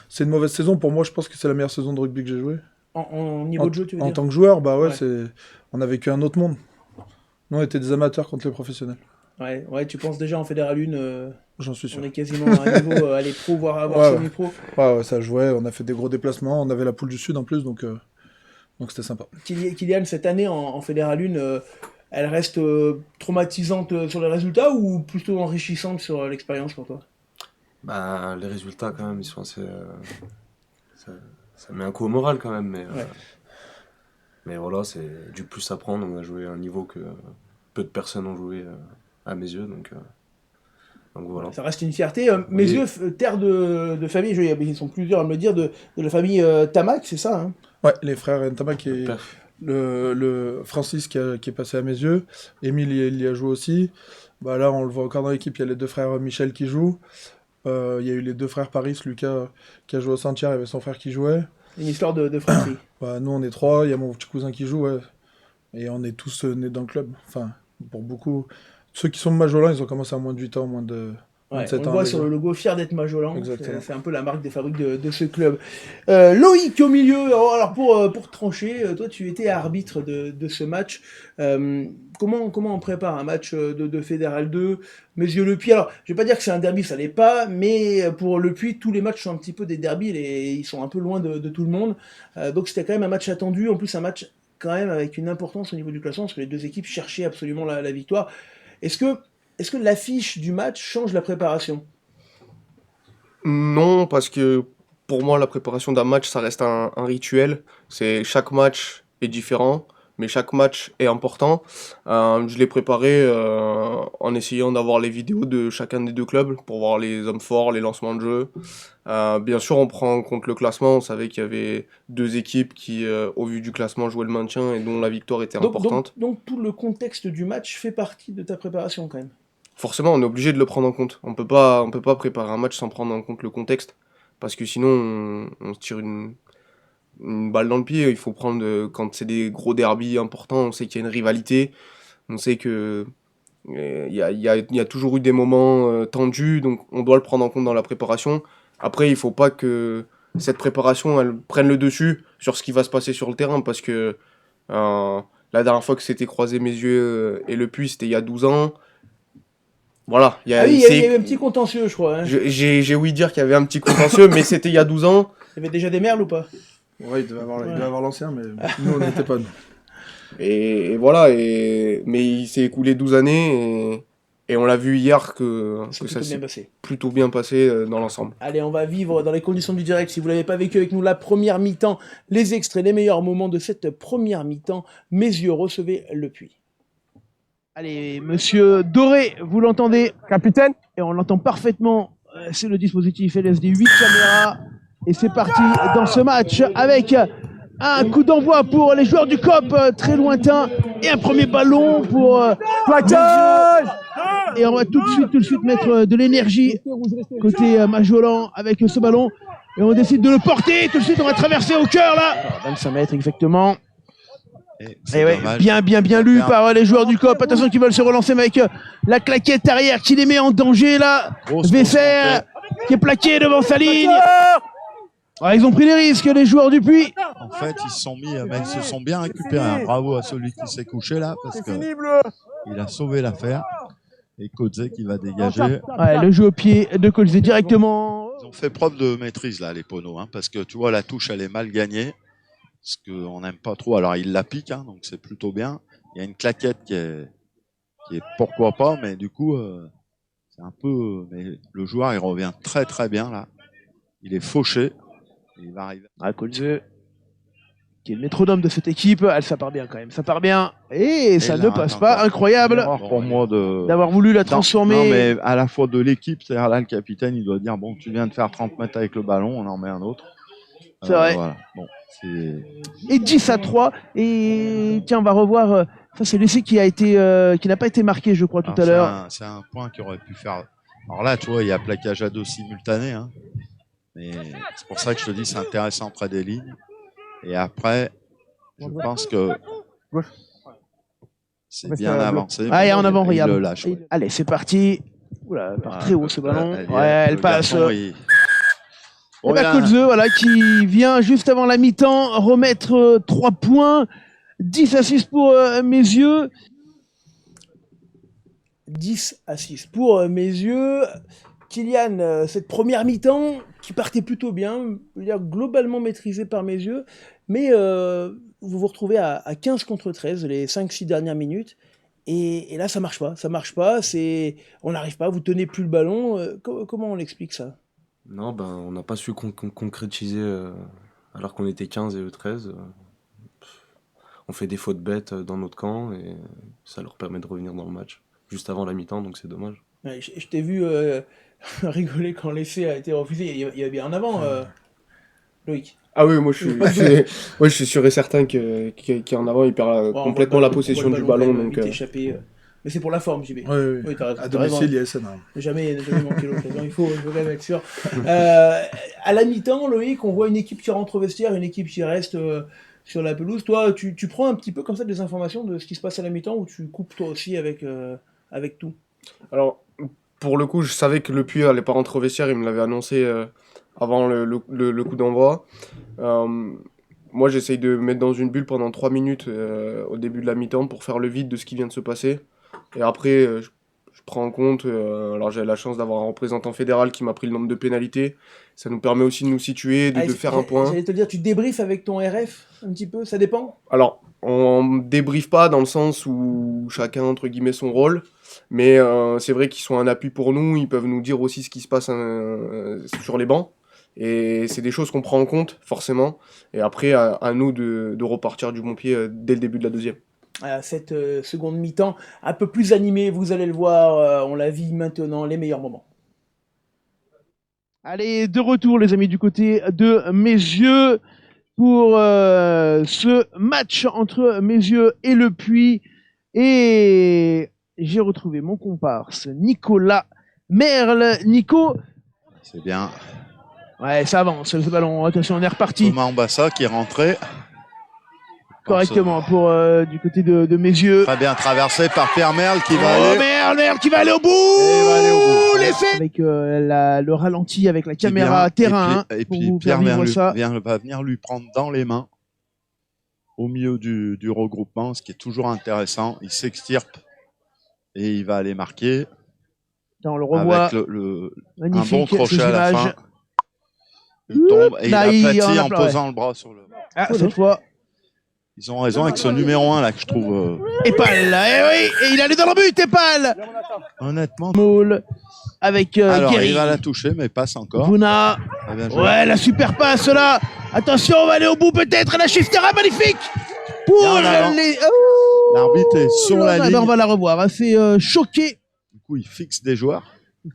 c'est une mauvaise saison. Pour moi, je pense que c'est la meilleure saison de rugby que j'ai jouée. En niveau de jeu, tu veux dire ? En tant que joueur, on a vécu un autre monde. Nous, on était des amateurs contre les professionnels. Ouais, tu penses déjà en Fédéral 1, j'en suis sûr. On est quasiment à un niveau aller pro, voire avoir semi-pro. Ouais, ça jouait, on a fait des gros déplacements, on avait la poule du Sud en plus, donc c'était sympa. Kylian, cette année en Fédéral 1, elle reste traumatisante sur les résultats ou plutôt enrichissante sur l'expérience pour toi ? Bah, les résultats, quand même, ils sont assez... ça met un coup au moral, quand même, mais... Mais voilà, c'est du plus à prendre. On a joué à un niveau que peu de personnes ont joué à mes yeux. Donc voilà. Ça reste une fierté. Mes Oui. yeux, terre de famille, ils sont plusieurs à me le dire, de la famille Tamac, c'est ça, hein? Ouais, les frères Ntama qui est Père. le Francis qui est passé à mes yeux. Émile, il y a joué aussi. Bah là, on le voit encore dans l'équipe. Il y a les 2 frères Michel qui jouent. Il y a eu les 2 frères Paris, Lucas qui a joué au Saint-Pierre, il y avait son frère qui jouait. Une histoire de fratrie. Bah, nous, on est 3. Il y a mon petit cousin qui joue. Ouais. Et on est tous nés dans le club. Enfin, pour beaucoup. Ceux qui sont de Majolan, ils ont commencé à moins de 8 ans, moins de Ouais, 7 on le ans. voit les sur gars. le logo, fier d'être Majolan. Exactement. C'est un peu la marque des fabriques de ce club. Loïc au milieu. Alors pour trancher, toi tu étais arbitre de ce match. Comment on prépare un match de Fédéral 2? Messieurs-Le Puy. Alors je vais pas dire que c'est un derby, ça l'est pas, mais pour Le Puy, tous les matchs sont un petit peu des derbys. Ils sont un peu loin de tout le monde. Donc c'était quand même un match attendu. En plus un match quand même avec une importance au niveau du classement, parce que les 2 équipes cherchaient absolument la victoire. Est-ce que l'affiche du match change la préparation? Non, parce que pour moi, la préparation d'un match, ça reste un rituel. Chaque match est différent, mais chaque match est important. Je l'ai préparé en essayant d'avoir les vidéos de chacun des 2 clubs pour voir les hommes forts, les lancements de jeu. Bien sûr, on prend en compte le classement. On savait qu'il y avait 2 équipes qui, au vu du classement, jouaient le maintien et dont la victoire était importante. Donc tout le contexte du match fait partie de ta préparation quand même. Forcément, on est obligé de le prendre en compte. On peut pas préparer un match sans prendre en compte le contexte, parce que sinon on se tire une balle dans le pied. Il faut prendre quand c'est des gros derbies importants, on sait qu'il y a une rivalité, on sait que il y a toujours eu des moments tendus, donc on doit le prendre en compte dans la préparation. Après, il faut pas que cette préparation elle prenne le dessus sur ce qui va se passer sur le terrain, parce que la dernière fois que c'était croisé mes yeux et Le Puy, c'était il y a 12 ans. Voilà, Ah oui, il y a eu un petit contentieux, je crois. Hein. J'ai ouï dire qu'il y avait un petit contentieux, mais c'était il y a 12 ans. Il y avait déjà des merles ou pas? Ouais, il devait avoir l'ancien, mais nous, on n'était pas. Nous. Et voilà, mais il s'est écoulé 12 années, et on l'a vu hier que Ça ça s'est s'est bien passé. plutôt bien passé dans l'ensemble. Allez, on va vivre dans les conditions du direct. Si vous l'avez pas vécu avec nous, la première mi-temps, les extraits, les meilleurs moments de cette première mi-temps. Mes yeux, recevez Le Puy. Allez, monsieur Doré, vous l'entendez? Capitaine. Et on l'entend parfaitement. C'est le dispositif LSD 8 caméras. Et c'est parti dans ce match avec un coup d'envoi pour les joueurs du COP très lointain. Et un premier ballon pour... Et on va tout de suite mettre de l'énergie côté Majolan avec ce ballon. Et on décide de le porter. Tout de suite, on va traverser au cœur là. 25 mètres exactement. Et ouais, bien lu par les joueurs du COP. Attention qu'ils veulent se relancer mais avec la claquette arrière qui les met en danger là. Vesser qui est plaqué devant sa ligne. Ah, ils ont pris les risques, les joueurs du Puy. En fait, ils se sont bien récupérés. Hein. Bravo à celui qui s'est couché là parce que il a sauvé l'affaire. Et Kodze qui va dégager. Ouais, le jeu au pied de Kodze directement. Ils ont fait preuve de maîtrise là, les Pono, hein, parce que tu vois la touche elle est mal gagnée. Ce qu'on n'aime pas trop. Alors il la pique, hein, donc c'est plutôt bien. Il y a une claquette qui est pourquoi pas, mais du coup c'est un peu. Mais le joueur il revient très très bien là. Il est fauché. Il va arriver. Ah, Kodze, qui est le métronome de cette équipe, ça part bien quand même. Ça part bien et ça là, ne passe pas. Incroyable Erreur pour moi d'avoir voulu la transformer. Non, mais à la fois de l'équipe, c'est-à-dire là le capitaine il doit dire bon tu viens de faire 30 mètres avec le ballon, on en met un autre. C'est vrai. Voilà. Bon, et 10-3. Et tiens, on va revoir. Ça, c'est l'essai qui n'a pas été marqué, je crois, tout à l'heure. C'est un point qui aurait pu faire. Alors là, tu vois, il y a plaquage à 2 simultanés. Hein. Mais c'est pour ça que je te dis, c'est intéressant près des lignes. Et après, je pense que c'est bien avancé. Ah, et en avant, regarde. Il le lâche. Ouais. Allez, c'est parti. Oula, part très haut ce ballon. Elle passe. Et bah, Kodze, voilà, qui vient juste avant la mi-temps remettre 3 points. 10-6 pour mes yeux. 10-6 pour mes yeux. Kylian, cette première mi-temps qui partait plutôt bien, je veux dire globalement maîtrisée par mes yeux, mais vous vous retrouvez à 15 contre 13 les 5-6 dernières minutes. Et là, ça marche pas. On n'arrive pas, vous tenez plus le ballon. Comment on l'explique ça? Non, on n'a pas su concrétiser alors qu'on était 15 et eux 13. on fait des fautes bêtes dans notre camp et ça leur permet de revenir dans le match juste avant la mi-temps, donc c'est dommage. Ouais, je t'ai vu rigoler quand l'essai a été refusé. Il y avait bien un avant, Loïc. Ah oui, moi je suis sûr et certain qu'en avant il perd Ouais, complètement la possession du ballon. Donc, échappé, mais c'est pour la forme, JB. Oui. Oui, t'as raison. À t'as raison. domicile, il y a SN. Jamais manqué l'occasion, il faut quand même être sûr. À la mi-temps, Loïc, on voit une équipe qui rentre au vestiaire, une équipe qui reste sur la pelouse. Toi, tu prends un petit peu comme ça des informations de ce qui se passe à la mi-temps ou tu coupes toi aussi avec tout? Alors, pour le coup, je savais que Le Puy allait pas rentrer au vestiaire, il me l'avait annoncé avant le coup d'envoi. Moi, j'essaye de me mettre dans une bulle pendant 3 minutes au début de la mi-temps pour faire le vide de ce qui vient de se passer. Et après, je prends en compte, alors j'ai la chance d'avoir un représentant fédéral qui m'a pris le nombre de pénalités. Ça nous permet aussi de nous situer, de faire un point. J'allais te dire, tu débriefes avec ton RF un petit peu, ça dépend? Alors, on débriefe pas dans le sens où chacun, entre guillemets, son rôle. Mais c'est vrai qu'ils sont un appui pour nous, ils peuvent nous dire aussi ce qui se passe sur les bancs. Et c'est des choses qu'on prend en compte, forcément. Et après, à nous de repartir du bon pied dès le début de la deuxième. Cette seconde mi-temps un peu plus animée, vous allez le voir, on la vit maintenant, les meilleurs moments. Allez, de retour les amis du côté de Meyzieux pour ce match entre Meyzieux et Le Puy. Et j'ai retrouvé mon comparse Nicolas Merle. Nico, C'est bien. ouais, ça avance, ce ballon. Attention, on est reparti Thomas Ambassa qui est rentré. correctement pour du côté de Meyzieux. Très bien traversé par Pierre Merle qui va Oh aller. Merle qui va aller au bout. Et il va aller au bout. L'essai avec le ralenti avec la caméra terrain. Et pour puis vous Pierre faire vivre ça. va venir lui prendre dans les mains au milieu du regroupement, ce qui est toujours intéressant. Il s'extirpe et il va aller marquer On le revoit. avec un Magnifique, bon crochet ces à la images. fin. Il tombe et Là, il il en aplatit a en plein, posant le bras sur le. Ah, cette fois, Ils ont raison avec ce numéro 1 là que je trouve Epal. Eh oui, et il allait dans le but, Epal. honnêtement. Maul avec Alors Guéry. il va la toucher mais passe encore. Vuna. Très bien joué. Ouais, la super passe là. Attention, on va aller au bout peut-être. La Chistera, magnifique. Pour Bien en avant. les. Oh, L'arbitre est sur la ben, ligne. on va la revoir. Assez choqué. Du coup il fixe des joueurs.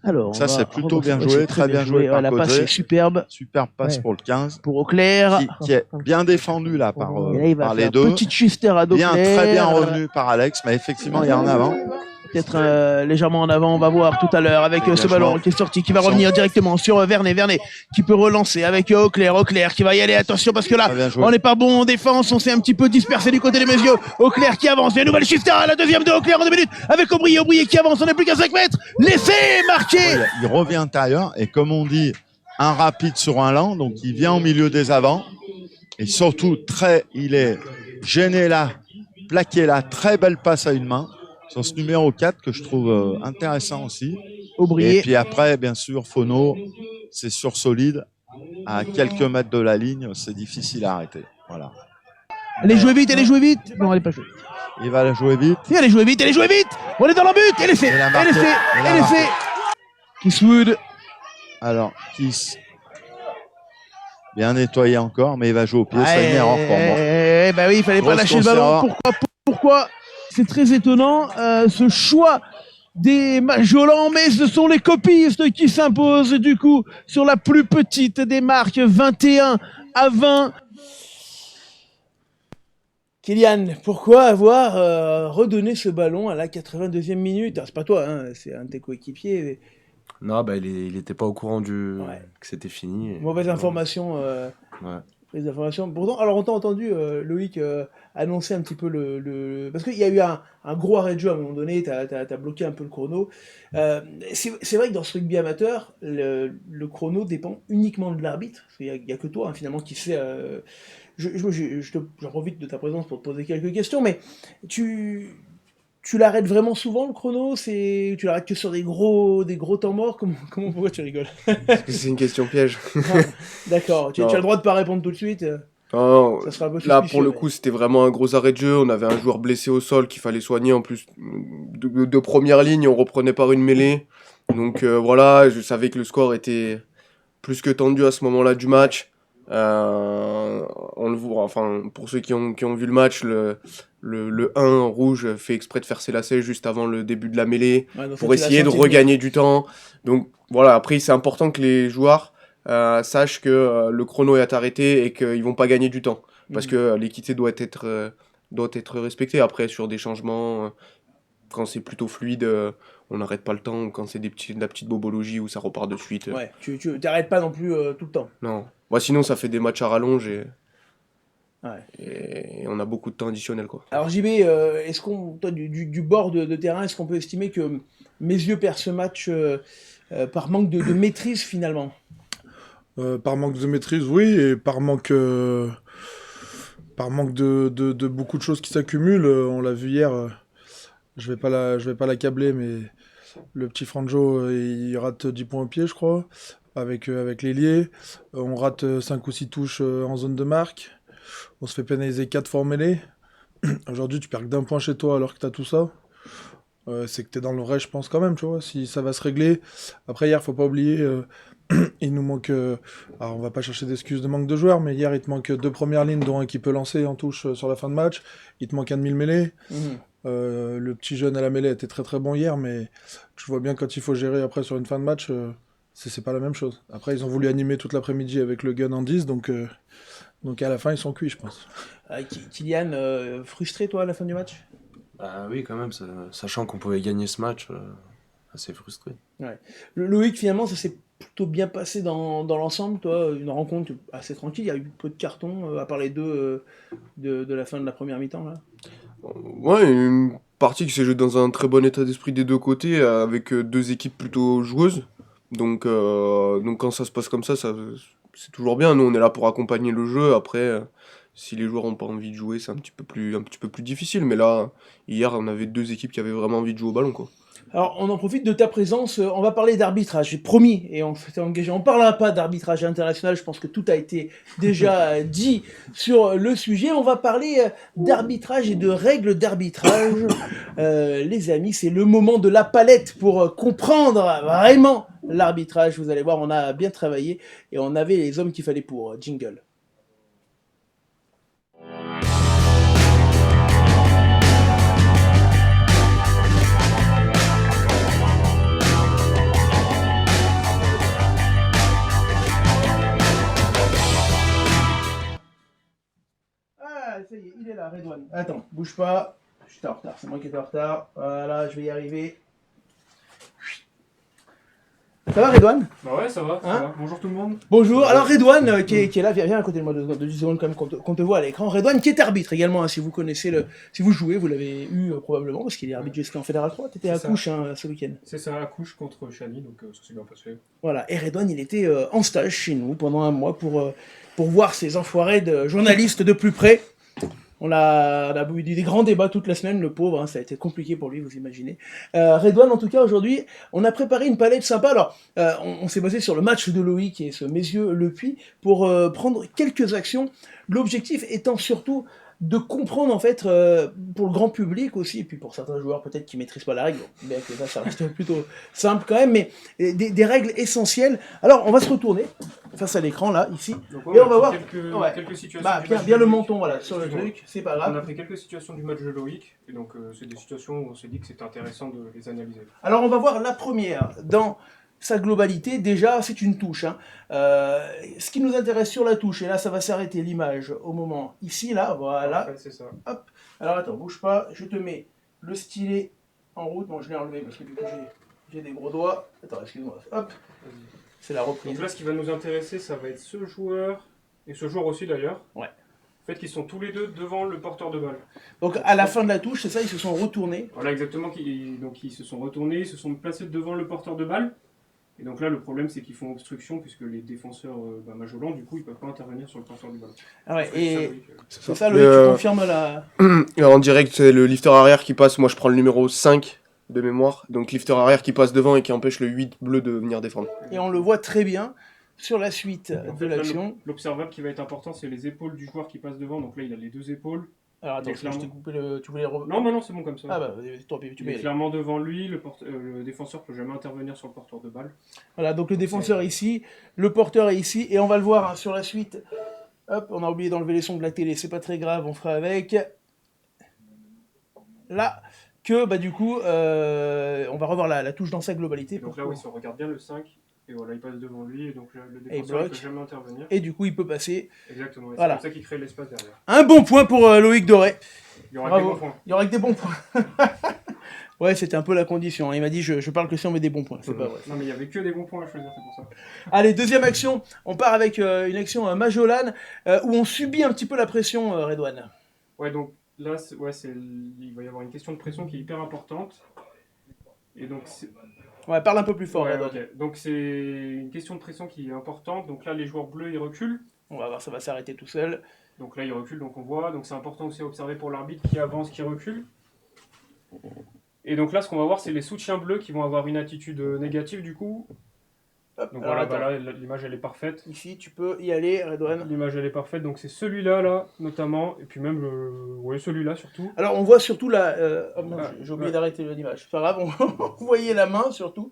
Alors, Ça, on c'est va plutôt revoir. bien Ouais, joué, c'est très bien joué par La passe Codé. est superbe Super passe Ouais. pour le 15. pour Auclair. Qui est bien défendu là par, Et là, il va par faire les deux. petite Chistera d'Auclair. Très bien revenu par Alex, mais effectivement il y a en avant. Peut-être légèrement en avant, on va voir tout à l'heure avec ce Dégagement. ballon qui est sorti, qui va revenir directement sur Vernet qui peut relancer avec Auclair qui va y aller, attention parce que là Très bien joué. on n'est pas bon en défense, on s'est un petit peu dispersé du côté des Meyzieux. Auclair qui avance, et une nouvelle Chistera, la deuxième de Auclair en 2 minutes avec Aubrier qui avance, on n'est plus qu'à 5 mètres, l'essai marqué. Il revient intérieur et comme on dit, un rapide sur un lent, donc il vient au milieu des avants et surtout il est gêné là, plaqué là, très belle passe à une main sur ce numéro 4 que je trouve intéressant aussi. Aubrier. Et puis après, bien sûr, Fono, c'est sur solide, à quelques mètres de la ligne, c'est difficile à arrêter. Voilà. Elle est jouée vite, non elle est pas jouée. Il va la jouer vite. Si, elle est jouée vite, on est dans le but, et l'essai, Il a marqué, il a marqué. Kisswood. Alors, Kiss, bien nettoyé encore, mais il va jouer au pied, c'est une erreur pour moi. Bah oui, il fallait pas Grosse lâcher le ballon. conserva. Pourquoi c'est très étonnant ce choix des Majolans, mais ce sont les copistes qui s'imposent du coup sur la plus petite des marques, 21-20. Kylian, pourquoi avoir redonné ce ballon à la 82e minute? C'est pas toi, hein, c'est un de tes coéquipiers. Non, bah, il était pas au courant que c'était fini. Mauvaise information. Ouais. Prise d'information. Pourtant, alors on t'a entendu Loïc annoncer un petit peu parce qu'il y a eu un gros arrêt de jeu à un moment donné, t'as bloqué un peu le chrono. C'est vrai que dans ce rugby amateur, le chrono dépend uniquement de l'arbitre. Il y a que toi finalement qui sais. J'en profite de ta présence pour te poser quelques questions, mais tu l'arrêtes vraiment souvent le chrono? Tu l'arrêtes que sur des gros temps morts? Pourquoi tu rigoles? Parce que c'est une question piège. D'accord, tu as le droit de pas répondre tout de suite. Non, Ça sera un peu là, suspicieux, pour le mais- coup, c'était vraiment un gros arrêt de jeu. On avait un joueur blessé au sol qu'il fallait soigner. En plus, de première ligne, on reprenait par une mêlée. Donc voilà, je savais que le score était plus que tendu à ce moment-là du match. On le voit, enfin, pour ceux qui ont vu le match, le 1 rouge fait exprès de faire ses lacets juste avant le début de la mêlée Ouais, donc ça, pour tu l'as essayer de senti regagner du temps. Donc voilà, après c'est important que les joueurs sachent que le chrono est arrêté et qu'ils vont pas gagner du temps. Parce Mhm. que l'équité doit être respectée. Après, sur des changements, quand c'est plutôt fluide, on n'arrête pas le temps. Ou quand c'est de la petite bobologie où ça repart de suite. Ouais, tu t'arrêtes pas non plus tout le temps. Non. Bah, sinon, ça fait des matchs à rallonge Ouais. et on a beaucoup de temps additionnel, quoi. Alors JB, est-ce qu'on, toi, du bord de terrain, est-ce qu'on peut estimer que mes yeux perd ce match par manque de maîtrise finalement? Par manque de maîtrise, oui, et par manque de beaucoup de choses qui s'accumulent. On l'a vu hier, je vais pas l'accabler, mais le petit Franjo, il rate 10 points au pied, je crois, avec l'ailier. On rate 5 ou 6 touches en zone de marque. On se fait pénaliser 4 fois en mêlée. Aujourd'hui, tu perds que d'un point chez toi alors que tu as tout ça. C'est que tu es dans le vrai, je pense, quand même, tu vois, si ça va se régler. Après, hier, faut pas oublier, il nous manque. Alors, on va pas chercher d'excuses de manque de joueurs, mais hier, il te manque 2 premières lignes, dont un qui peut lancer en touche sur la fin de match. Il te manque un demi mêlée. Mhm. Le petit jeune à la mêlée était très très bon hier, mais tu vois bien quand il faut gérer après sur une fin de match, c'est pas la même chose. Après, ils ont voulu animer toute l'après-midi avec le gun en 10, donc à la fin, ils sont cuits, je pense. Kylian, frustré toi à la fin du match? Bah oui, quand même, sachant qu'on pouvait gagner ce match, assez frustré. Loïc, finalement, ça s'est plutôt bien passé dans l'ensemble, toi, une rencontre assez tranquille, il y a eu peu de cartons, à part les deux de la fin de la première mi-temps, là. Ouais, une partie qui s'est jouée dans un très bon état d'esprit des deux côtés, avec deux équipes plutôt joueuses. Donc quand ça se passe comme ça, c'est toujours bien. Nous, on est là pour accompagner le jeu. Après, si les joueurs n'ont pas envie de jouer, c'est un petit peu plus difficile. Mais là, hier, on avait deux équipes qui avaient vraiment envie de jouer au ballon, quoi. Alors, on en profite de ta présence, on va parler d'arbitrage, j'ai promis, et on s'était engagé, on parlera pas d'arbitrage international, je pense que tout a été déjà dit sur le sujet, on va parler d'arbitrage et de règles d'arbitrage. Les amis, c'est le moment de la palette pour comprendre vraiment l'arbitrage, vous allez voir, on a bien travaillé, et on avait les hommes qu'il fallait pour. Jingle. Ah, ça y est, il est là, Redouane. Attends, bouge pas. J'étais en retard, c'est moi qui étais en retard. Voilà, je vais y arriver. Ça va, Redouane? Bah ouais, ça va, Hein va. Bonjour tout le monde. Bonjour. Alors, Redouane, qui est là, viens à côté de moi 2 secondes quand même qu'on te voit à l'écran. Redouane, qui est arbitre également, hein, si vous connaissez si vous jouez, vous l'avez eu probablement, parce qu'il est arbitre jusqu'en Fédéral 3. T'étais à C'est ça. Couche ce week-end. C'est ça, à couche contre Chani, donc ça s'est bien passé. Voilà. Et Redouane, il était en stage chez nous pendant un mois pour voir ces enfoirés de journalistes de plus près. On a eu des grands débats toute la semaine, le pauvre, hein, ça a été compliqué pour lui, vous imaginez. Redouane, en tout cas, aujourd'hui, on a préparé une palette sympa. Alors, on s'est basé sur le match de Loïc et ce Mézieux-Le Puy pour prendre quelques actions. L'objectif étant surtout de comprendre, en fait, pour le grand public aussi, et puis pour certains joueurs peut-être qui maîtrisent pas la règle, bien que ça reste plutôt simple quand même, mais des règles essentielles. Alors, on va se retourner face à l'écran, là, ici. Donc, Et on va voir. quelques situations. Bah, du bien, match bien de le Loïc. menton, voilà, sur le Excuse-moi. truc, c'est pas On grave. a pris quelques situations du match de Loïc, et donc c'est des situations où on s'est dit que c'était intéressant de les analyser. Alors on va voir la première dans sa globalité. Déjà, c'est une touche. Hein. Ce qui nous intéresse sur la touche, et là ça va s'arrêter l'image au moment ici, là, voilà. Parfait, c'est ça. Alors attends, bouge pas, je te mets le stylet en route. Bon, je l'ai enlevé parce que du coup j'ai des gros doigts. Attends, excuse-moi. Hop, Vas-y. c'est la reprise. Donc là, ce qui va nous intéresser, ça va être ce joueur, et ce joueur aussi d'ailleurs. Ouais. En fait, qui sont tous les deux devant le porteur de balle. Donc à la fin de la touche, c'est ça, ils se sont retournés. Voilà, exactement. Donc ils se sont retournés, ils se sont placés devant le porteur de balle. Et donc là, le problème, c'est qu'ils font obstruction, puisque les défenseurs majolants, du coup, ils peuvent pas intervenir sur le porteur du ballon. Ah ouais, C'est ça, et Loïc. c'est ça, Loïc, tu confirmes la... En direct, c'est le lifter arrière qui passe. Moi, je prends le numéro 5 de mémoire. Donc, lifter arrière qui passe devant et qui empêche le 8 bleu de venir défendre. Et on le voit très bien sur la suite En de fait, là, l'action. l'observable qui va être important, c'est les épaules du joueur qui passe devant. Donc là, il a les deux épaules. Alors attends, Il est je t'ai clairement- coupé le... Tu voulais... Non, mais non, c'est bon comme ça. Ah bah, tant pis, tu Il peux y est aller. clairement devant lui, le défenseur peut jamais intervenir sur le porteur de balle. Voilà, donc le défenseur C'est- est ici, le porteur est ici, et on va le voir hein, sur la suite. Hop, on a oublié d'enlever les sons de la télé, c'est pas très grave, on fera avec. Là, que bah du coup, on va revoir la touche dans sa globalité. Et donc pour- là, oui, si on regarde bien le 5, et voilà, il passe devant lui, et donc le il défenseur ne bloque. peut jamais intervenir. Et du coup, il peut passer. Exactement, et Voilà. c'est comme ça qu'il crée l'espace derrière. Un bon point pour Loïc Doré. Il y aura Bravo. des bons points. Il y aura que des bons points. Ouais, c'était un peu la condition. Il m'a dit, je parle que si on met des bons points. C'est pas vrai. Non, mais il y avait que des bons points à choisir, c'est pour ça. Allez, deuxième action. On part avec une action Majolan où on subit un petit peu la pression, Redouane. Ouais, donc là, il va y avoir une question de pression qui est hyper importante. Et donc, Ouais, parle un peu plus fort, ouais, Redouane. ok. Donc c'est une question de pression qui est importante. Donc là, les joueurs bleus, ils reculent. On va voir, ça va s'arrêter tout seul. Donc là, ils reculent, donc on voit. Donc c'est important aussi à observer pour l'arbitre qui avance, qui recule. Et donc là, ce qu'on va voir, c'est les soutiens bleus qui vont avoir une attitude négative du coup. Hop, Donc alors, voilà, attends. bah là, l'image elle est parfaite. Ici, tu peux y aller, Redouane. L'image elle est parfaite, donc c'est celui-là, là, notamment, et puis même, ouais, celui-là surtout. Alors, on voit surtout la... oh non, Ah, j'ai oublié ouais. d'arrêter l'image. C'est pas grave, on voyait la main surtout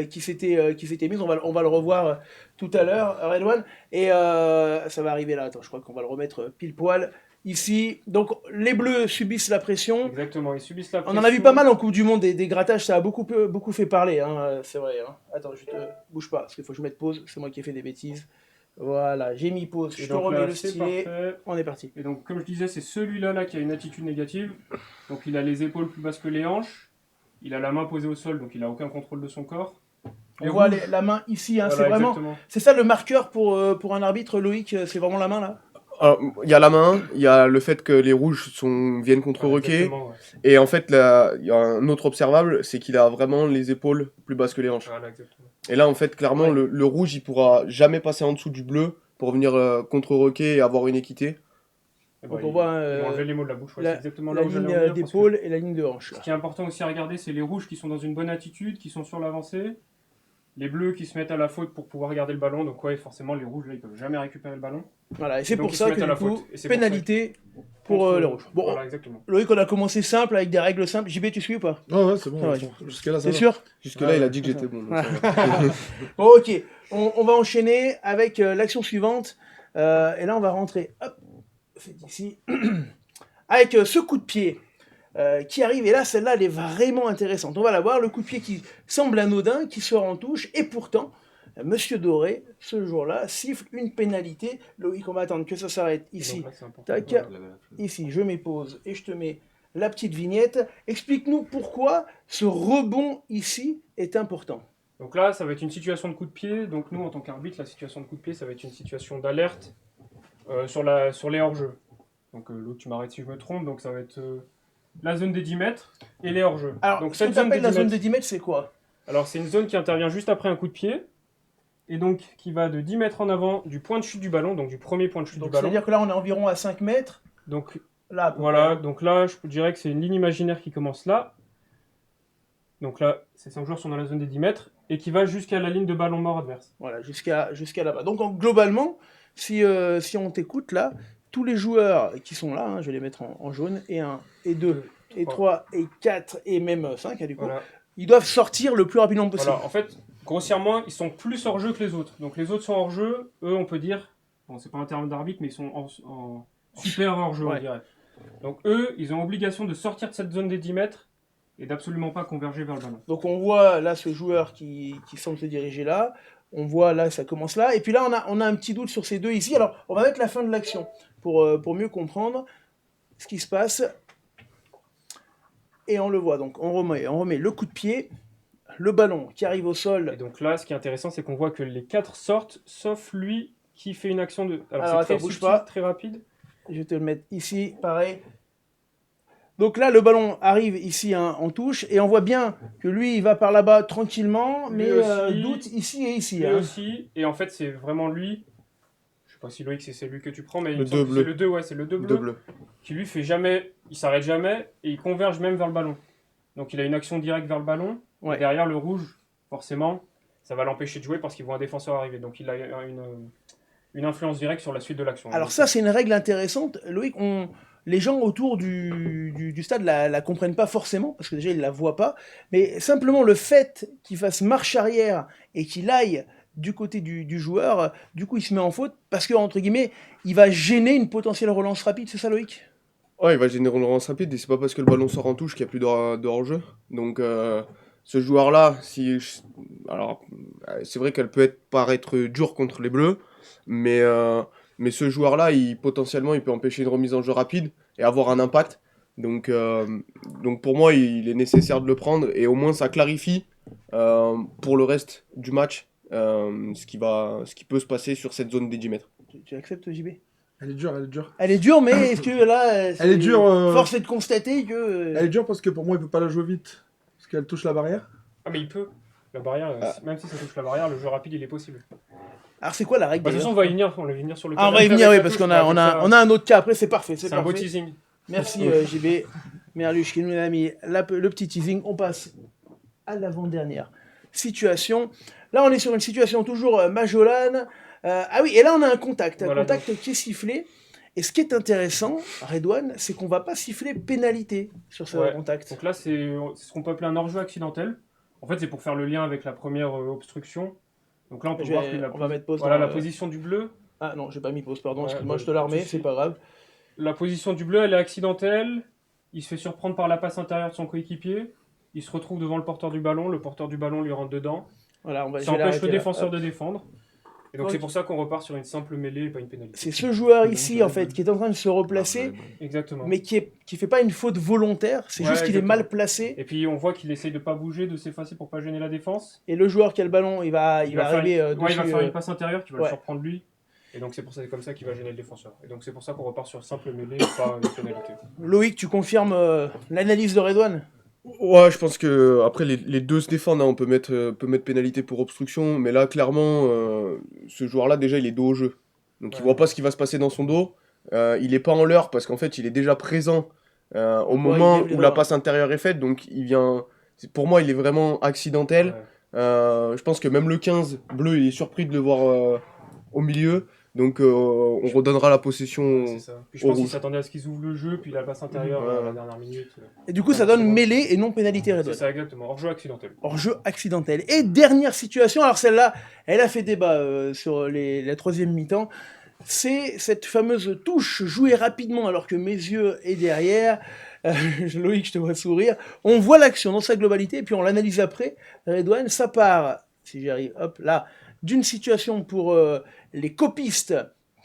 qui s'était mise. On va le revoir tout à l'heure, Redouane. Et ça va arriver là. Attends, je crois qu'on va le remettre pile poil. Ici, donc les Bleus subissent la pression. Exactement, ils subissent la On pression. en a vu pas mal en Coupe du Monde, des grattages, ça a beaucoup fait parler, hein, c'est vrai. Hein. Attends, je te bouge pas, parce qu'il faut que je mette pause, c'est moi qui ai fait des bêtises. Voilà, j'ai mis pause, Et je te donc remets là, le c'est stylet, parfait. on est parti. Et donc, comme je disais, c'est celui-là là, qui a une attitude négative. Donc, il a les épaules plus basses que les hanches. Il a la main posée au sol, donc il n'a aucun contrôle de son corps. On Et voit rouge. la main ici, hein, Voilà, c'est vraiment... exactement. C'est ça le marqueur pour un arbitre, Loïc, c'est vraiment la main là. Alors, il y a la main, il y a le fait que les rouges viennent contre Voilà, Roquet, exactement, ouais. et en fait, là, il y a un autre observable, c'est qu'il a vraiment les épaules plus basses que les hanches. Voilà, exactement. Et là, en fait, clairement, Ouais. le rouge, il pourra jamais passer en dessous du bleu pour venir contre Roquet et avoir une équité. Et Donc bah, on voit ils vont enlever les mots de la bouche. Ouais, la- c'est exactement la là où j'allais en ligne venir, parce que d'épaule et la ligne de hanche. Ce qui est important aussi à regarder, c'est les rouges qui sont dans une bonne attitude, qui sont sur l'avancée. Les bleus qui se mettent à la faute pour pouvoir garder le ballon. Donc, ouais, forcément, les rouges, là, ils peuvent jamais récupérer le ballon. Voilà, et c'est Donc, pour ils ça se que mettent à du la coup, faute. Et c'est pour pénalité pour Contre- les rouges. Bon, Voilà, exactement. Loïc, on a commencé simple, avec des règles simples. JB, tu suis ou pas? Ouais, c'est bon. Ah ouais. Jusqu'à là, ça C'est va. sûr? Jusque-là, il a dit que j'étais bon. donc ça va. Bon, ok, on va enchaîner avec l'action suivante. Et là, on va rentrer, hop, c'est ici, avec ce coup de pied qui arrive. Et là, celle-là, elle est vraiment intéressante. On va la voir, le coup de pied qui semble anodin, qui sort en touche. Et pourtant, Monsieur Doré, ce jour-là, siffle une pénalité. Loïc, on va attendre que ça s'arrête Et ici. donc là, c'est important. Tac. Voilà. Ici, je mets pause et je te mets la petite vignette. Explique-nous pourquoi ce rebond ici est important. Donc là, ça va être une situation de coup de pied. Donc nous, en tant qu'arbitre, la situation de coup de pied, ça va être une situation d'alerte sur les hors-jeux. Donc l'autre, tu m'arrêtes si je me trompe. Donc ça va être la zone des 10 mètres et les hors-jeux. Alors, Donc ce que tu appelles la zone des 10 mètres, c'est quoi? Alors c'est une zone qui intervient juste après un coup de pied. Et donc qui va de 10 mètres en avant du point de chute du ballon, donc du premier point de chute Donc, du ballon. c'est-à-dire que là, on est environ à 5 mètres. Donc Là, à peu voilà, près. donc là, je dirais que c'est une ligne imaginaire qui commence là. Donc là, ces 5 joueurs sont dans la zone des 10 mètres et qui va jusqu'à la ligne de ballon mort adverse. Voilà, jusqu'à là-bas. Donc, globalement, si on t'écoute là, tous les joueurs qui sont là, hein, je vais les mettre en jaune, et 1, et 2, et 3, et 4, et même 5, du coup, Voilà. ils doivent sortir le plus rapidement possible. Voilà, en fait, grossièrement, ils sont plus hors jeu que les autres. Donc les autres sont hors jeu, eux, on peut dire, bon, c'est pas un terme d'arbitre, mais ils sont en super hors jeu, Ouais. on dirait. Donc eux, ils ont obligation de sortir de cette zone des 10 mètres et d'absolument pas converger vers le ballon. Donc on voit là ce joueur qui semble se diriger là, on voit là ça commence là, et puis là on a un petit doute sur ces deux ici. Alors on va mettre la fin de l'action pour mieux comprendre ce qui se passe. Et on le voit, donc on remet le coup de pied, le ballon qui arrive au Et sol. donc là, ce qui est intéressant, c'est qu'on voit que les 4 sortent, sauf lui qui fait une action de... Alors, c'est attends, très bouge subtil, pas. très rapide. Je vais te le mettre ici, pareil. Donc là, le ballon arrive ici hein, en touche, et on voit bien que lui, il va par là-bas tranquillement, Lui mais aussi. doute ici et ici. Lui hein. aussi, et en fait, c'est vraiment lui... Je sais pas si Loïc, c'est celui que tu prends, mais il Le me semble 2 que bleu. c'est le 2, ouais, c'est le 2 bleu. Deux bleus. Qui lui fait jamais, il s'arrête jamais et il converge même vers le ballon. Donc il a une action directe vers le ballon. Ouais. Et derrière le rouge, forcément, ça va l'empêcher de jouer parce qu'il voit un défenseur arriver. Donc il a une influence directe sur la suite de l'action. Alors Donc, ça, c'est une règle intéressante. Loïc, les gens autour du stade la comprennent pas forcément, parce que déjà ils la voient pas, mais simplement le fait qu'il fasse marche arrière et qu'il aille du côté du joueur, du coup il se met en faute, parce que, entre guillemets, il va gêner une potentielle relance rapide, c'est ça Loïc? Ouais, il va générer une relance rapide et c'est pas parce que le ballon sort en touche qu'il n'y a plus de hors-jeu. Donc ce joueur-là, alors c'est vrai qu'elle peut paraître dure contre les Bleus, mais ce joueur-là, potentiellement, il peut empêcher une remise en jeu rapide et avoir un impact. Donc pour moi, il est nécessaire de le prendre et au moins ça clarifie pour le reste du match ce qui peut se passer sur cette zone des 10 mètres. Tu acceptes, JB? Elle est dure, elle est dure. Elle est dure, mais est-ce que là, Elle est dure. force est de constater que... Elle est dure parce que pour moi, il peut pas la jouer vite. Parce qu'elle touche la barrière. Ah, mais il peut. La barrière, même si ça touche la barrière, le jeu rapide, il est possible. Alors c'est quoi la règle De toute façon, on va y venir sur le cas. Ah, on va y venir, oui, parce qu'on a un autre cas après, c'est parfait. C'est un beau teasing. Merci JB. Merluche qui nous a mis le petit teasing. On passe à l'avant-dernière situation. Là, on est sur une situation toujours Majolan. Ah oui, et là, on a un contact. Un contact qui est sifflé. Et ce qui est intéressant, Redouane, c'est qu'on va pas siffler pénalité sur ce contact. Donc là, c'est ce qu'on peut appeler un hors-jeu accidentel. En fait, c'est pour faire le lien avec la première obstruction. Donc là, on peut voir que la position du bleu. Ah non, j'ai pas mis pause, pardon. Excuse-moi, je te la remets, c'est pas grave. La position du bleu, elle est accidentelle. Il se fait surprendre par la passe intérieure de son coéquipier. Il se retrouve devant le porteur du ballon. Le porteur du ballon lui rentre dedans. Voilà, ça empêche le défenseur de défendre. Et donc c'est pour ça qu'on repart sur une simple mêlée et pas une pénalité. C'est ce joueur ici, en fait, qui est en train de se replacer, mais qui fait pas une faute volontaire, c'est juste qu'il est mal placé. Et puis on voit qu'il essaye de pas bouger, de s'effacer pour pas gêner la défense. Et le joueur qui a le ballon, il va arriver dessus. Il va faire une passe intérieure qui va le surprendre lui. Et donc c'est comme ça qu'il va gêner le défenseur. Et donc c'est pour ça qu'on repart sur simple mêlée et pas une pénalité. Loïc, tu confirmes l'analyse de Redouane? Ouais, je pense que après les deux se défendent, hein. On peut mettre pénalité pour obstruction, mais là clairement ce joueur-là déjà il est dos au jeu, donc il voit pas ce qui va se passer dans son dos. Il est pas en leurre parce qu'en fait il est déjà présent au moment où la passe intérieure est faite, donc il vient. Pour moi il est vraiment accidentel. Je pense que même le 15 bleu il est surpris de le voir au milieu. Donc on redonnera la possession. C'est ça. Puis je pense qu'il s'attendait à ce qu'ils ouvrent le jeu, puis la passe intérieure à la dernière minute. Et du coup ça donne mêlée et non pénalité Redouane. C'est ça exactement, hors-jeu accidentel. Hors-jeu accidentel. Et dernière situation, alors celle-là, elle a fait débat sur la troisième mi-temps, c'est cette fameuse touche jouée rapidement alors que Mézieux est derrière. Loïc, je te vois sourire. On voit l'action dans sa globalité, et puis on l'analyse après. Redouane, ça part, si j'y arrive, hop, là, d'une situation pour les copistes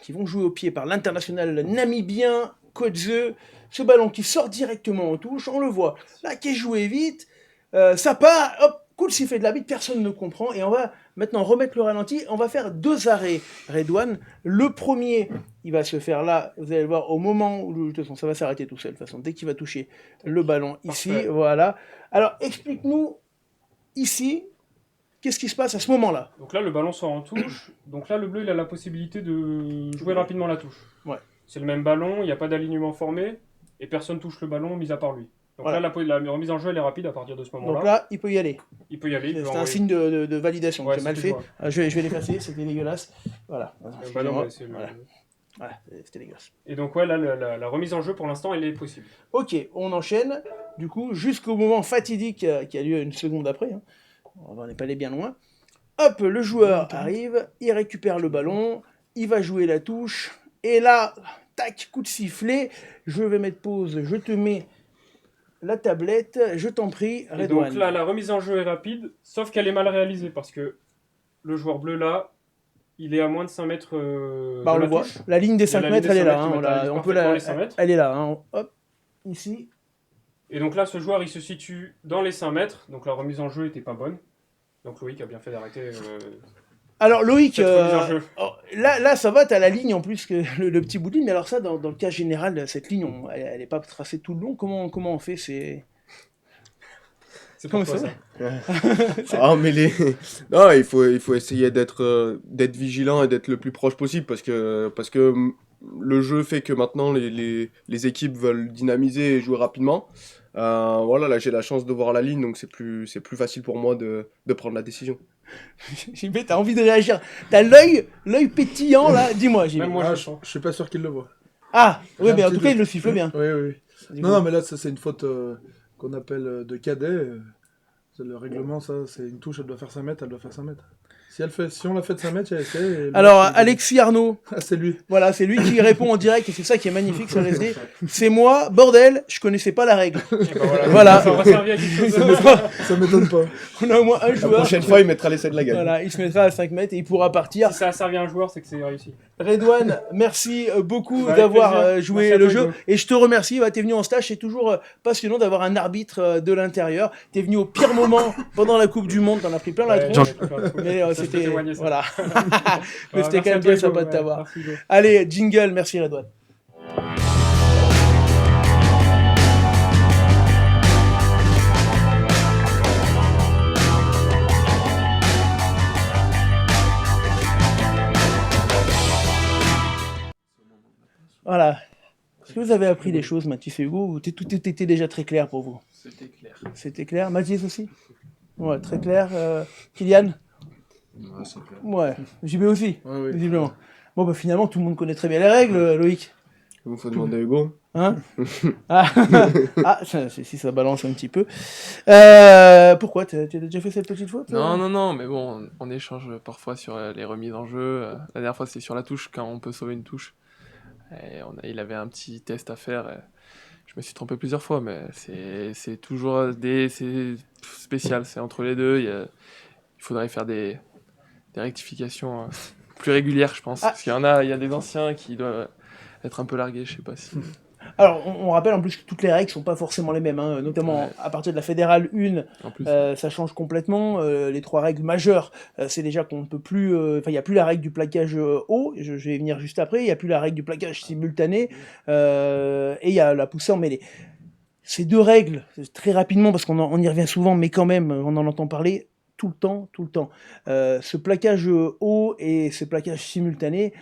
qui vont jouer au pied par l'international namibien Kodze. Ce ballon qui sort directement en touche, on le voit là, qui est joué vite. Ça part, hop, coup de sifflet de l'arbitre, personne ne comprend. Et on va maintenant remettre le ralenti. On va faire 2 arrêts, Redouane. Le premier, il va se faire là, vous allez le voir, au moment où, de toute façon, ça va s'arrêter tout seul, de toute façon, dès qu'il va toucher le ballon ici. Parfait. Voilà. Alors, explique-nous ici. Qu'est-ce qui se passe à ce moment-là? Donc là, le ballon sort en touche. Donc là, le bleu, il a la possibilité de jouer rapidement la touche. Ouais. C'est le même ballon, il n'y a pas d'alignement formé, et personne touche le ballon, mis à part lui. Donc là, la remise en jeu, elle est rapide à partir de ce moment-là. Donc là, il peut y aller. Il peut y aller. C'est un signe de validation. C'est mal fait. Je vais l'effacer, c'était dégueulasse. Voilà. Voilà, c'était dégueulasse. Et donc, ouais, là, la remise en jeu, pour l'instant, elle est possible. Ok, on enchaîne. Du coup, jusqu'au moment fatidique qui a lieu une seconde après. Hein. On va pas aller bien loin. Hop, le joueur arrive, il récupère le ballon, il va jouer la touche, et là, tac, coup de sifflet, je vais mettre pause, je te mets la tablette, je t'en prie, Redouane. Et donc là, la remise en jeu est rapide, sauf qu'elle est mal réalisée, parce que le joueur bleu, là, il est à moins de 5 mètres on le voit, la ligne des 5 mètres, elle est là, elle est là, hein. Hop, ici. Et donc là, ce joueur, il se situe dans les 5 mètres, donc la remise en jeu n'était pas bonne. Donc Loïc a bien fait d'arrêter. Alors Loïc, là ça va, t'as la ligne en plus que le petit bout de ligne, mais alors ça, dans le cas général, cette ligne, elle n'est pas tracée tout le long. Comment on fait C'est comme ça. Ah mais non, il faut essayer d'être vigilant et d'être le plus proche possible parce que le jeu fait que maintenant les équipes veulent dynamiser et jouer rapidement. Voilà, là j'ai la chance de voir la ligne, donc c'est plus facile pour moi de prendre la décision. JB, t'as envie de réagir, t'as l'œil pétillant là, dis-moi JB. Même moi, je suis pas sûr qu'il le voit. Ah, J'ai oui, un mais en petit tout cas, il doute. le siffle bien. Oui, oui. Du Non, coup. non, mais là, ça, c'est une faute qu'on appelle de cadet. C'est le règlement, ça, c'est une touche, elle doit faire 5 mètres, elle doit faire 5 mètres. Si on l'a fait de 5 mètres, il y a essai. Et le Alors, match, il est Alexis Arnaud, gagné. Ah, c'est lui. voilà, c'est lui qui répond en direct et c'est ça qui est magnifique sur LSD. C'est moi, bordel, je connaissais pas la règle. Et ben voilà, Voilà. ça aura servi à quelque chose. Ça m'étonne pas. On a au moins un La joueur. prochaine fois, il mettra l'essai de la gagne. Voilà, il se mettra à 5 mètres et il pourra partir. Si ça a servi à un joueur, c'est que c'est réussi. Redouane, merci beaucoup Avec d'avoir plaisir. joué Merci à le toi, jeu. Hugo. Et je te remercie, t'es venu en stage, c'est toujours passionnant d'avoir un arbitre de l'intérieur. T'es venu au pire moment pendant la Coupe du Monde, t'en as pris plein la Ouais, tronche. ouais, Mais Ça, je peux c'était... témoigner, ça. Voilà. Mais Voilà, c'était merci quand à même toi, bien Hugo. sympa de Ouais, t'avoir. merci, Hugo. Allez, jingle, merci Redouane. Voilà. Est-ce que vous avez appris des choses, Mathis et Hugo, ou tout était déjà très clair pour vous? C'était clair. C'était clair. Mathis aussi? Ouais, très clair. Kylian? Ouais, c'est clair. Ouais. JB aussi, Ouais, oui. visiblement. Bon, bah finalement, tout le monde connaît très bien les règles, Loïc. Il faut demander à Hugo. Hein? Ah, si ça balance un petit peu. Pourquoi? T'as déjà fait cette petite faute? Non, mais bon, on échange parfois sur les remises en jeu. La dernière fois, c'était sur la touche, quand on peut sauver une touche. Et il avait un petit test à faire. Et je me suis trompé plusieurs fois, mais c'est toujours c'est spécial. C'est entre les deux. Il faudrait faire des rectifications plus régulières, je pense. Ah. Parce qu'il y a des anciens qui doivent être un peu largués, je sais pas si... Alors, on rappelle en plus que toutes les règles sont pas forcément les mêmes, hein, notamment Ouais. à partir de la fédérale 1, En plus, ça change complètement. Les 3 règles majeures, c'est déjà qu'on ne peut plus... Enfin, il n'y a plus la règle du plaquage haut, je vais y venir juste après, il n'y a plus la règle du plaquage simultané, et il y a la poussée en mêlée. Ces 2 règles, très rapidement, parce qu'on y revient souvent, mais quand même, on en entend parler tout le temps. Ce plaquage haut et ce plaquage simultané,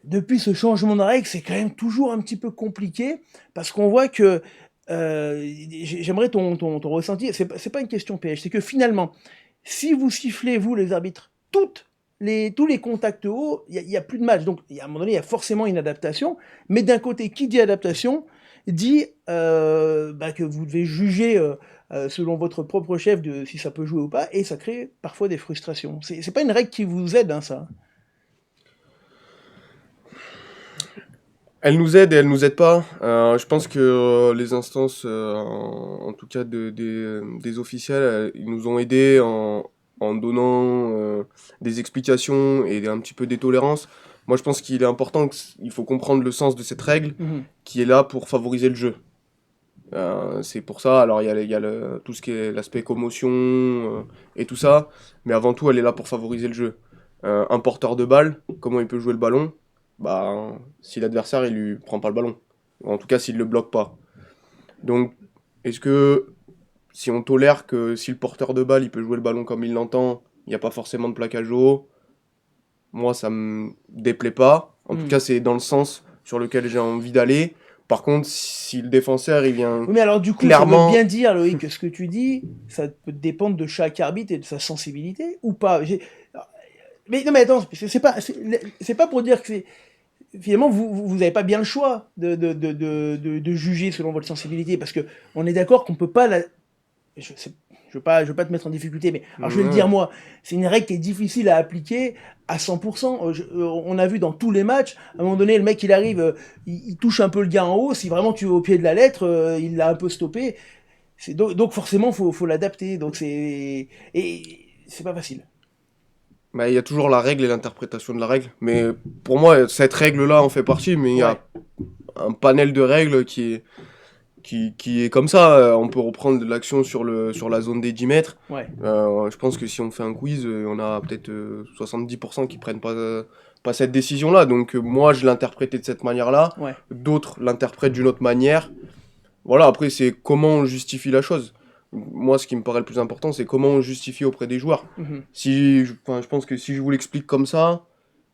depuis ce changement de règle, c'est quand même toujours un petit peu compliqué, parce qu'on voit que, j'aimerais ton ressenti, c'est pas une question piège, c'est que finalement, si vous sifflez, vous les arbitres, tous les contacts hauts, il y a plus de match, donc à un moment donné, il y a forcément une adaptation, mais d'un côté, qui dit adaptation, dit que vous devez juger selon votre propre chef de si ça peut jouer ou pas, et ça crée parfois des frustrations. C'est pas une règle qui vous aide, hein, ça. Elle nous aide et elle nous aide pas. Je pense que les instances, en tout cas des officiels, ils nous ont aidés en donnant des explications et un petit peu des tolérances. Moi, je pense qu'il est important, il faut comprendre le sens de cette règle qui est là pour favoriser le jeu. C'est pour ça, alors il y a tout ce qui est l'aspect commotion et tout ça, mais avant tout, elle est là pour favoriser le jeu. Un porteur de balle, comment il peut jouer le ballon? Bah, si l'adversaire il lui prend pas le ballon, ou en tout cas s'il le bloque pas. Donc, est-ce que si on tolère que si le porteur de balle il peut jouer le ballon comme il l'entend, il n'y a pas forcément de plaquage haut, moi ça me déplaît pas. En tout cas, c'est dans le sens sur lequel j'ai envie d'aller. Par contre, si le défenseur il vient Oui, mais alors du coup, clairement... ça veut bien dire, Loïc, que ce que tu dis, ça peut dépendre de chaque arbitre et de sa sensibilité, ou pas? Mais non, mais attends, c'est pas pour dire que c'est... Finalement, vous n'avez pas bien le choix de juger selon votre sensibilité, parce que on est d'accord qu'on peut pas... Je veux pas te mettre en difficulté, mais alors je vais le dire moi, c'est une règle qui est difficile à appliquer à 100%. On a vu dans tous les matchs, à un moment donné, le mec il arrive, il touche un peu le gars en haut, si vraiment tu es au pied de la lettre, il l'a un peu stoppé. Donc forcément, faut l'adapter. Donc c'est pas facile. Bah, il y a toujours la règle et l'interprétation de la règle. Mais pour moi, cette règle-là en fait partie, mais il y a un panel de règles qui est comme ça. On peut reprendre de l'action sur la zone des 10 mètres. Ouais. Je pense que si on fait un quiz, on a peut-être 70% qui prennent pas cette décision-là. Donc moi, je l'interprétais de cette manière-là. Ouais. D'autres l'interprètent d'une autre manière. Voilà, après, c'est comment on justifie la chose. Moi, ce qui me paraît le plus important, c'est comment on justifie auprès des joueurs. Je pense que si je vous l'explique comme ça,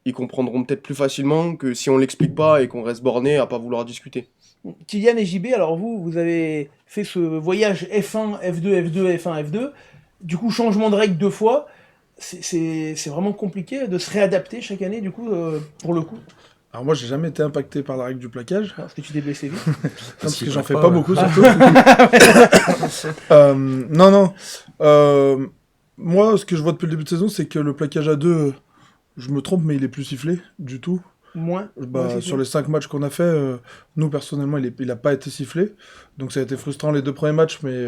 ils comprendront peut-être plus facilement que si on l'explique pas et qu'on reste borné à pas vouloir discuter. Kylian et JB, alors vous avez fait ce voyage F1, F2, F2, F1, F2. Du coup, changement de règle 2 fois. C'est vraiment compliqué de se réadapter chaque année, du coup, pour le coup. Alors moi, j'ai jamais été impacté par la règle du plaquage. Parce que tu t'es blessé vite. Parce que qu'il j'en plaque fais pas, pas ouais. beaucoup, surtout. Non. Moi, ce que je vois depuis le début de saison, c'est que le plaquage à 2, je me trompe, mais il est plus sifflé du tout. Moins. Sur les 5 matchs qu'on a fait, nous, personnellement, il a pas été sifflé. Donc ça a été frustrant les 2 premiers matchs, mais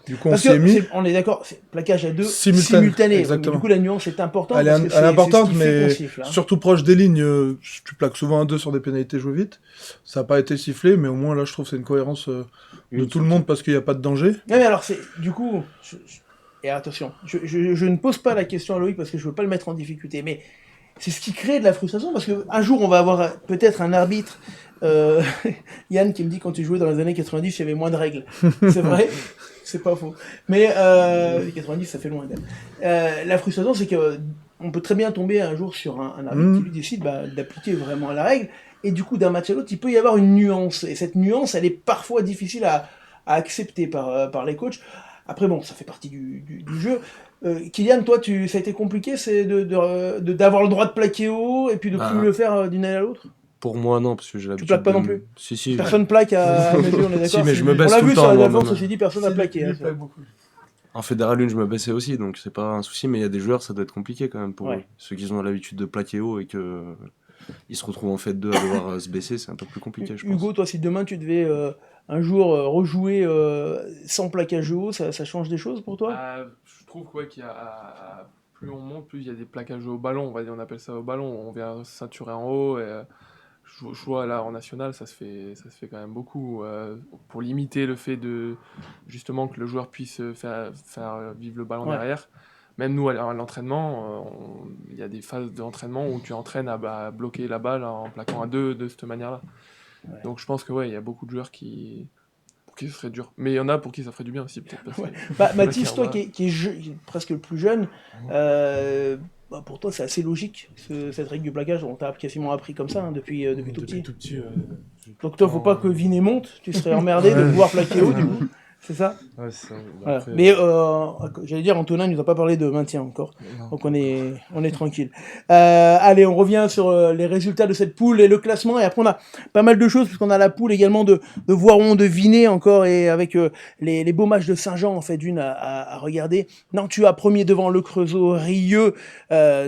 du coup, on Parce s'y est que mis. on est d'accord, c'est plaquage à 2 Simultané, simultané. exactement. Du coup, la nuance est importante. Elle est, parce que elle est importante, c'est ce qui fait qu'on mais siffle, hein. surtout proche des lignes, tu plaques souvent un 2 sur des pénalités jouées vite. Ça n'a pas été sifflé, mais au moins là, je trouve que c'est une cohérence de tout le monde parce qu'il n'y a pas de danger. Non, mais alors, du coup, et attention, je ne pose pas la question à Loïc parce que je veux pas le mettre en difficulté, mais c'est ce qui crée de la frustration parce qu'un jour, on va avoir peut-être un arbitre. Yann qui me dit quand tu jouais dans les années 90, il y avait moins de règles. C'est vrai, c'est pas faux. Mais 90, ça fait loin. La frustration, c'est que on peut très bien tomber un jour sur un arbitre qui lui décide d'appliquer vraiment la règle. Et du coup, d'un match à l'autre, il peut y avoir une nuance. Et cette nuance, elle est parfois difficile à accepter par les coachs. Après, bon, ça fait partie du jeu. Kylian, toi, ça a été compliqué d'avoir le droit de plaquer haut et puis de plus le faire d'une année à l'autre? Pour moi, non, parce que j'ai l'habitude. plaques pas non plus? Si. Personne plaque à mesure, on est d'accord? Si, mais je me baisse on l'a tout vu le sur temps, la moi, défense, même. ceci dit, personne n'a plaqué. Hein, ça. En Fédéral 1, je me baissais aussi, donc c'est pas un souci, mais il y a des joueurs, ça doit être compliqué quand même pour Ouais. eux. Ceux qui ont l'habitude de plaquer haut et que ils se retrouvent en fait 2 à devoir se baisser, c'est un peu plus compliqué, je pense. Hugo, toi, si demain tu devais un jour rejouer sans plaquage haut, ça change des choses pour toi? Je trouve qu'il y a plus on monte, plus il y a des plaquages au ballon, on appelle ça au ballon, on vient ceinturer en haut. Et, je vois là en national, ça se fait quand même beaucoup pour limiter le fait de justement que le joueur puisse faire vivre le ballon derrière. Même nous à l'entraînement, il y a des phases d'entraînement où tu entraînes à bloquer la balle en plaquant à 2 de cette manière-là. Ouais. Donc je pense que il y a beaucoup de joueurs pour qui ce serait dur. Mais il y en a pour qui ça ferait du bien aussi, peut-être. Mathis, toi qui est presque le plus jeune, pour toi c'est assez logique, cette règle du plaquage, on t'a quasiment appris comme ça depuis tout petit. Donc toi, faut pas que Vinet monte, tu serais emmerdé de pouvoir plaquer haut du coup. C'est ça? Ouais, c'est ça. Voilà. Mais j'allais dire, Antonin ne nous a pas parlé de maintien encore. Non. Donc on est tranquille. Allez, on revient sur les résultats de cette poule et le classement. Et après, on a pas mal de choses, puisqu'on a la poule également de Voiron, de Vinet encore, et avec les beaux matchs de Saint-Jean, en fait, d'une à regarder. Nantua premier devant le Creusot, Rieux,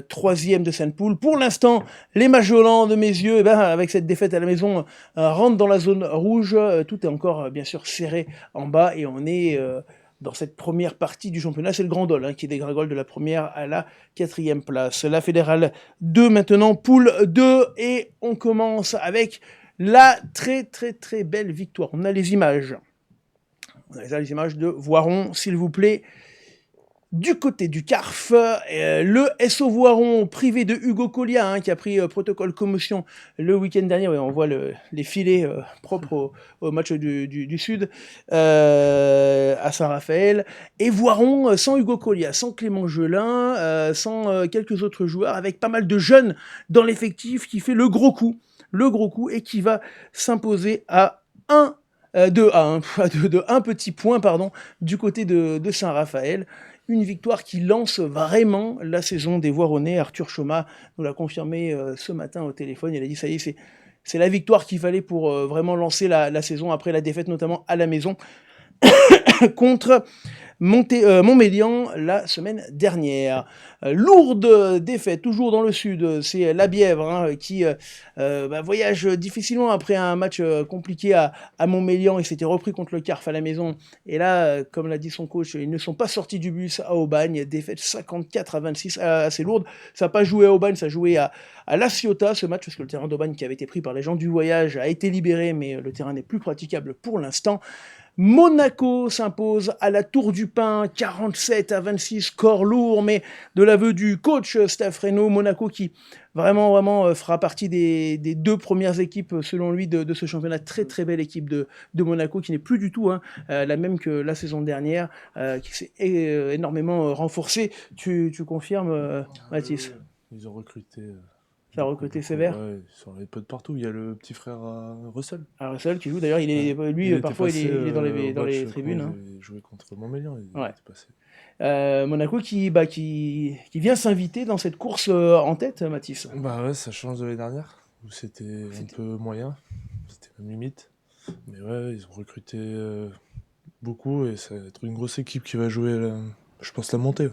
troisième de cette poule. Pour l'instant, les Majolans de mes yeux, avec cette défaite à la maison, rentrent dans la zone rouge. Tout est encore, bien sûr, serré en bas. Et on est dans cette première partie du championnat. C'est le Grand Dol qui dégringole de la première à la 4e place. La Fédérale 2 maintenant, poule 2. Et on commence avec la très très très belle victoire. On a les images. Les images de Voiron, s'il vous plaît. Du côté du CARF, le SO Voiron privé de Hugo Collia qui a pris protocole commotion le week-end dernier. Ouais, on voit les filets propres au match du Sud à Saint-Raphaël. Et Voiron sans Hugo Collia, sans Clément Gelin, sans quelques autres joueurs, avec pas mal de jeunes dans l'effectif qui fait le gros coup et qui va s'imposer à un petit point du côté de Saint-Raphaël. Une victoire qui lance vraiment la saison des Voironnais. Arthur Choma nous l'a confirmé ce matin au téléphone. Il a dit ça y est, c'est la victoire qu'il fallait pour vraiment lancer la saison après la défaite notamment à la maison contre Montmélian la semaine dernière. Lourde défaite, toujours dans le sud, c'est la Bièvre qui voyage difficilement après un match compliqué à Montmélian. Il s'était repris contre le CARF à la maison. Et là, comme l'a dit son coach, ils ne sont pas sortis du bus à Aubagne. Défaite 54-26, assez lourde. Ça n'a pas joué à Aubagne, ça a joué à La Ciotat, ce match, parce que le terrain d'Aubagne qui avait été pris par les gens du voyage a été libéré, mais le terrain n'est plus praticable pour l'instant. Monaco s'impose à la Tour du Pin, 47-26, score lourd, mais de l'aveu du coach Steph Reynaud, Monaco qui vraiment fera partie des 2 premières équipes, selon lui, de ce championnat. Très très belle équipe de Monaco, qui n'est plus du tout la même que la saison dernière, qui s'est énormément renforcée. Tu confirmes, Mathis? Ils ont recruté... Ça a recruté sévère. Ouais, ils sont les potes partout. Il y a le petit frère Russell. Russell qui joue, d'ailleurs, parfois il est dans les tribunes. Il jouait contre Montmélian, il était passé. Monaco qui vient s'inviter dans cette course en tête, Mathis. Bah ouais, ça change de l'année dernière. où c'était un peu moyen, c'était même limite. Mais ouais, ils ont recruté beaucoup et ça va être une grosse équipe qui va jouer, je pense, la montée.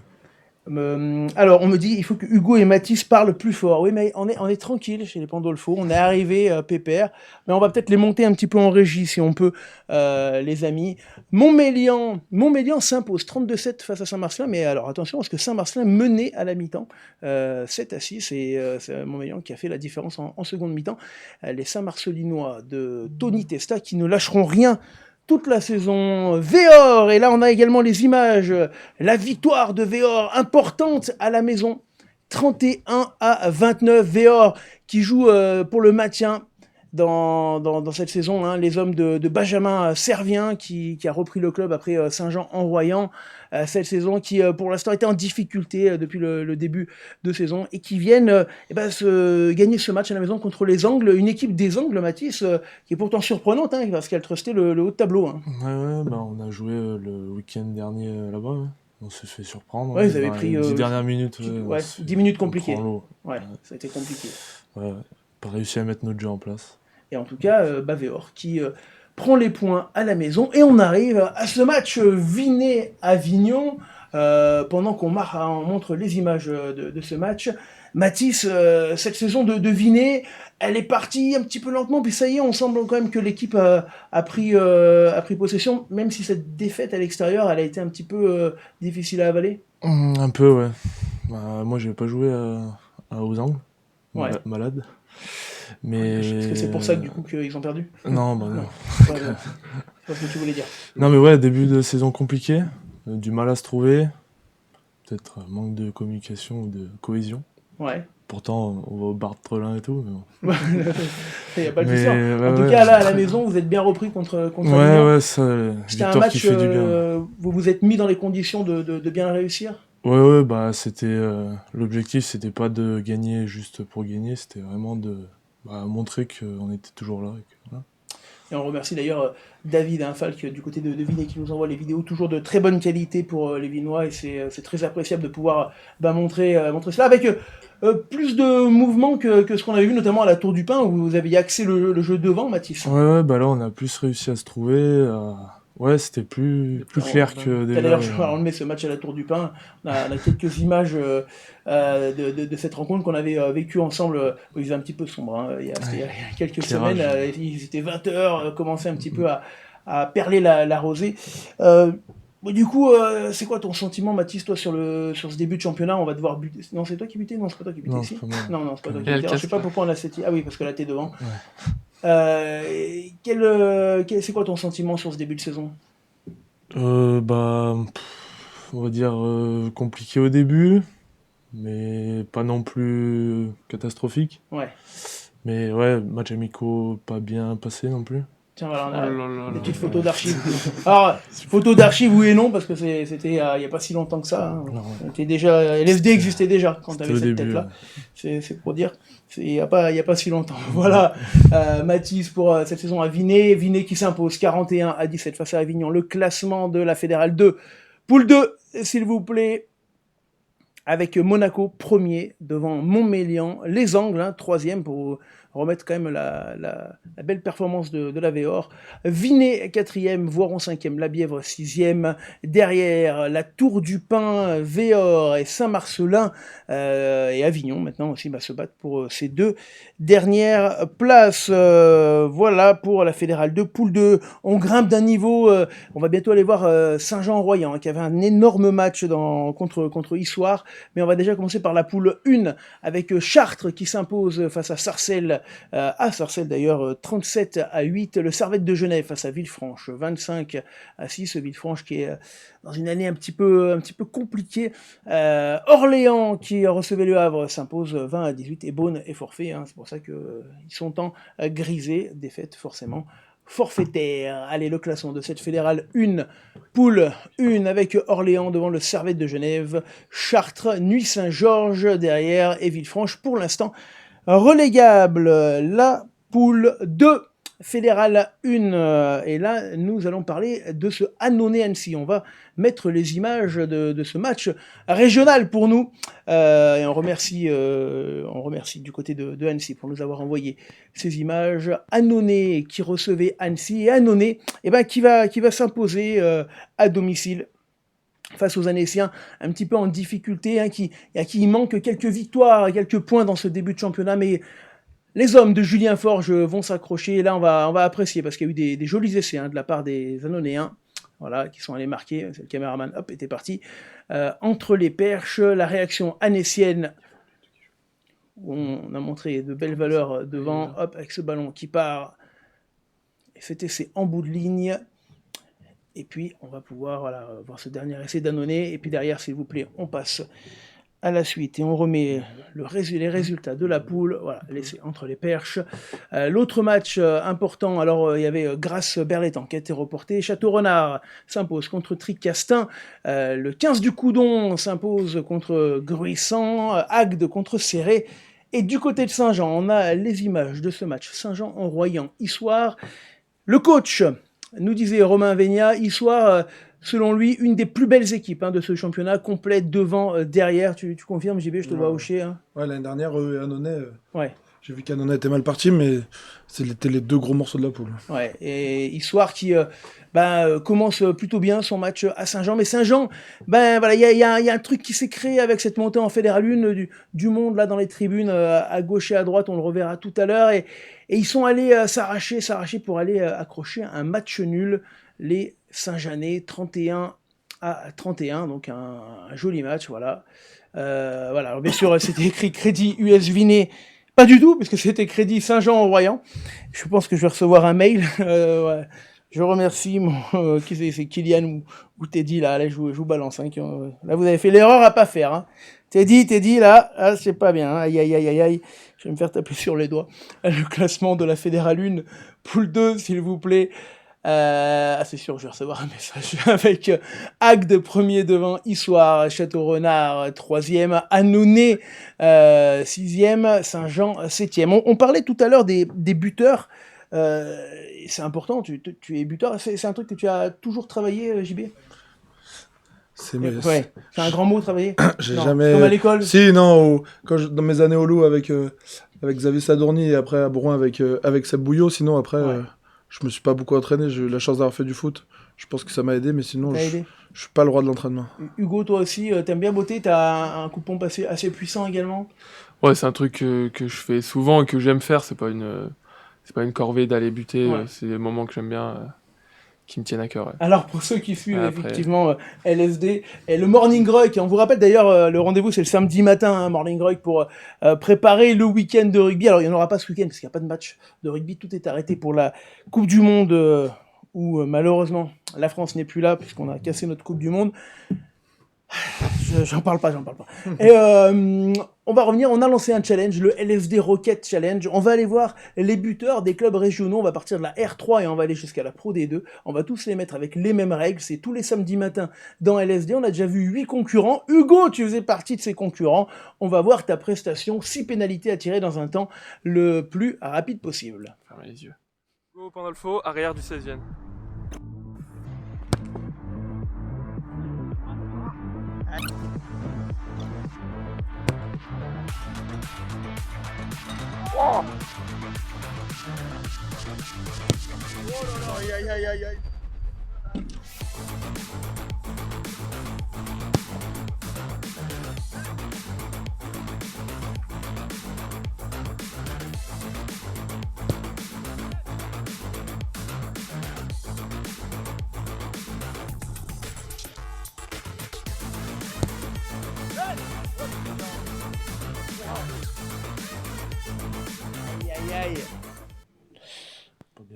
Alors, on me dit il faut que Hugo et Mathis parlent plus fort. Oui, mais on est tranquille chez les Pandolfo. On est arrivé pépère, mais on va peut-être les monter un petit peu en régie si on peut, les amis. Montmélian s'impose 32-7 face à Saint-Marcelin, mais alors attention parce que Saint-Marcelin menait à la mi-temps 7-6 et c'est Montmélian qui a fait la différence en seconde mi-temps. Les Saint-Marcelinois de Tony Testa qui ne lâcheront rien toute la saison. Véor, et là on a également les images, la victoire de Véor, importante à la maison, 31-29, Véor qui joue pour le maintien dans cette saison, hein, les hommes de Benjamin Servien qui a repris le club après Saint-Jean-en-Royan, cette saison qui pour l'instant était en difficulté depuis le début de saison et qui viennent se gagner ce match à la maison contre les Angles, une équipe des Angles, Mathis, qui est pourtant surprenante hein, parce qu'elle trustait le haut de tableau. Hein. Ouais, on a joué le week-end dernier là-bas. Ouais. On s'est fait surprendre. Ouais, ils avaient pris 10 dernières minutes. 10 minutes compliquées. Ouais, ça a été compliqué. Ouais, pas réussi à mettre notre jeu en place. Et en tout cas, Véor qui prend les points à la maison. Et on arrive à ce match Vinay-Avignon. Pendant qu'on montre les images de ce match. Mathis, cette saison de Vinay, elle est partie un petit peu lentement. Puis ça y est, on semble quand même que l'équipe a pris possession. Même si cette défaite à l'extérieur, elle a été un petit peu difficile à avaler. Un peu, ouais. Moi, je n'ai pas joué aux Angles. Malade. Mais... Est-ce que c'est pour ça que du coup qu'ils ont perdu ? Non, non. C'est pas ce que tu voulais dire. Non mais ouais, début de saison compliqué, du mal à se trouver, peut-être manque de communication ou de cohésion. Ouais. Pourtant, on va au bar de Trelin et tout. Mais bon. Il n'y a pas de histoire. En tout cas, là, à la maison, vous êtes bien repris contre Ouais, ça, c'était un match, qui fait du bien. Vous vous êtes mis dans les conditions de bien réussir ? Ouais, c'était l'objectif, c'était pas de gagner juste pour gagner, c'était vraiment de montrer qu'on était toujours là. Voilà. Et on remercie d'ailleurs David Falk du côté de Vinay qui nous envoie les vidéos toujours de très bonne qualité pour les Vinois et c'est très appréciable de pouvoir montrer cela avec plus de mouvements que ce qu'on avait vu notamment à la Tour du Pin où vous aviez axé le jeu devant, Mathis. Ouais, là on a plus réussi à se trouver. Ouais, c'était plus clair que déjà. D'ailleurs, on met ce match à la Tour du Pin. On a quelques images de cette rencontre qu'on avait vécue ensemble. Il faisait un petit peu sombre. Hein. Il y a quelques semaines, il était 20h, commençait un petit peu à perler la rosée. Du coup, c'est quoi ton sentiment, Mathis, toi, sur ce début de championnat ? On va devoir buter. Non, c'est toi qui butais ? Non, c'est pas toi qui butais ici. Non, c'est pas toi qui butais. Je sais pas pourquoi on a cette. Ah oui, parce que là, t'es devant. Ouais. C'est quoi ton sentiment sur ce début de saison ? On va dire compliqué au début, mais pas non plus catastrophique. Ouais. Mais ouais, match amicaux pas bien passé non plus. Tiens, voilà, on a des petites photos d'archives. Alors, photos d'archives, oui et non, parce que c'était il n'y a pas si longtemps que ça. Hein. LFD existait déjà quand tu avais cette tête-là. Ouais. C'est pour dire. Il n'y a pas si longtemps. Voilà. Mathis pour cette saison à Vinay. Vinay qui s'impose 41-17 face à Avignon. Le classement de la Fédérale 2. Poule 2, s'il vous plaît. Avec Monaco premier devant Montmélian. Les Angles, troisième pour remettre quand même la belle performance de la Véor. Vinay 4e, Voiron 5e, La Bièvre 6e. Derrière, la Tour du Pin, Véor et Saint-Marcelin et Avignon maintenant aussi se battre pour ces deux dernières places. Voilà pour la Fédérale 2, Poule 2. On grimpe d'un niveau. On va bientôt aller voir Saint-Jean-en-Royan qui avait un énorme match contre Issoire. Mais on va déjà commencer par la poule 1 avec Chartres qui s'impose face à Sarcelles. À Sarcelles d'ailleurs 37-8, le Servette de Genève face à Villefranche 25-6, Villefranche qui est dans une année un petit peu compliquée. Orléans qui recevait le Havre s'impose 20-18 et Beaune est forfait, c'est pour ça qu'ils sont en grisé, défaite forcément forfaitaire. Allez, le classement de cette fédérale 1, poule 1 avec Orléans devant le Servette de Genève, Chartres, Nuit-Saint-Georges derrière et Villefranche pour l'instant relégable. La poule 2 Fédéral 1. Et là, nous allons parler de ce Annonay-Annecy. On va mettre les images de ce match régional pour nous. Et on remercie du côté de Annecy pour nous avoir envoyé ces images. Annonay qui recevait Annecy. Et Annonay qui va s'imposer à domicile face aux Annéciens, un petit peu en difficulté, à qui il manque quelques victoires, quelques points dans ce début de championnat, mais les hommes de Julien Forge vont s'accrocher, et là on va apprécier, parce qu'il y a eu des jolis essais de la part des Annonayens, voilà, qui sont allés marquer, c'est le caméraman, hop, était parti, entre les perches, la réaction annécienne, où on a montré de belles valeurs devant, hop, avec ce ballon qui part, et cet essai en bout de ligne, et puis on va pouvoir voir ce dernier essai d'Annonay, et puis derrière, s'il vous plaît, on passe à la suite et on remet les résultats de la poule, voilà, l'essai entre les perches. L'autre match important, alors il y avait Grasse-Berlétan qui a été reporté, Château-Renard s'impose contre Tricastin, le 15 du Coudon s'impose contre Gruissant, Agde contre Céré, et du côté de Saint-Jean, on a les images de ce match, Saint-Jean en Royan, Issoire. Le coach nous disait Romain Végnat, Issoire, selon lui, une des plus belles équipes de ce championnat, complète devant, derrière. Tu confirmes, JB, je te vois hocher. Ouais, l'année dernière, Annonay, ouais. J'ai vu qu'Annonay était mal parti, mais c'était les deux gros morceaux de la poule. Ouais, et Issoire qui commence plutôt bien son match à Saint-Jean, mais Saint-Jean, voilà, il y a un truc qui s'est créé avec cette montée en Fédéral 1, du monde là dans les tribunes, à gauche et à droite, on le reverra tout à l'heure, et ils sont allés s'arracher pour aller accrocher un match nul, les Saint-Jeanais, 31-31, donc un joli match, voilà. Voilà, alors bien sûr, c'était écrit crédit US Vinet. Pas du tout, parce que c'était crédit Saint-Jean-en-Royan. Je pense que je vais recevoir un mail. Ouais. Je remercie c'est Kylian ou Teddy, là je vous balance. Là, vous avez fait l'erreur à pas faire. Hein. Teddy, là, c'est pas bien. Hein. Aïe. Je vais me faire taper sur les doigts. Le classement de la Fédérale 1, poule 2, s'il vous plaît. C'est sûr, je vais recevoir un message avec Agde premier devant Issoire, Château-Renard 3e, Annonay 6e, Saint-Jean 7e. On parlait tout à l'heure des buteurs, c'est important, tu es buteur, c'est un truc que tu as toujours travaillé, JB? C'est un grand mot, travailler. J'ai jamais. Comme à l'école. Si, non, dans mes années au Loup avec Xavier Sadourny et après à Brouin avec Seb Bouillot, sinon après. Ouais. Je me suis pas beaucoup entraîné, j'ai eu la chance d'avoir fait du foot. Je pense que ça m'a aidé, mais sinon, je suis pas le roi de l'entraînement. Hugo, toi aussi, t'aimes bien botter, t'as un coup de pompe assez puissant également? Ouais, c'est un truc que je fais souvent et que j'aime faire, c'est pas une corvée d'aller buter, c'est des moments que j'aime bien, qui me tiennent à cœur. Ouais. Alors, pour ceux qui suivent effectivement LSD et le Morning Ruck, on vous rappelle d'ailleurs, le rendez-vous c'est le samedi matin, Morning Ruck, pour préparer le week-end de rugby. Alors, il n'y en aura pas ce week-end parce qu'il n'y a pas de match de rugby, tout est arrêté pour la Coupe du Monde, où malheureusement la France n'est plus là puisqu'on a cassé notre Coupe du Monde. J'en parle pas. Et on va revenir, on a lancé un challenge, le LSD Rocket Challenge. On va aller voir les buteurs des clubs régionaux, on va partir de la R3 et on va aller jusqu'à la Pro D2. On va tous les mettre avec les mêmes règles, c'est tous les samedis matins dans LSD. On a déjà vu 8 concurrents. Hugo, tu faisais partie de ces concurrents. On va voir ta prestation, 6 pénalités à tirer dans un temps le plus rapide possible. Fermez les yeux. Hugo Pandolfo, arrière du 16e. Oh là là,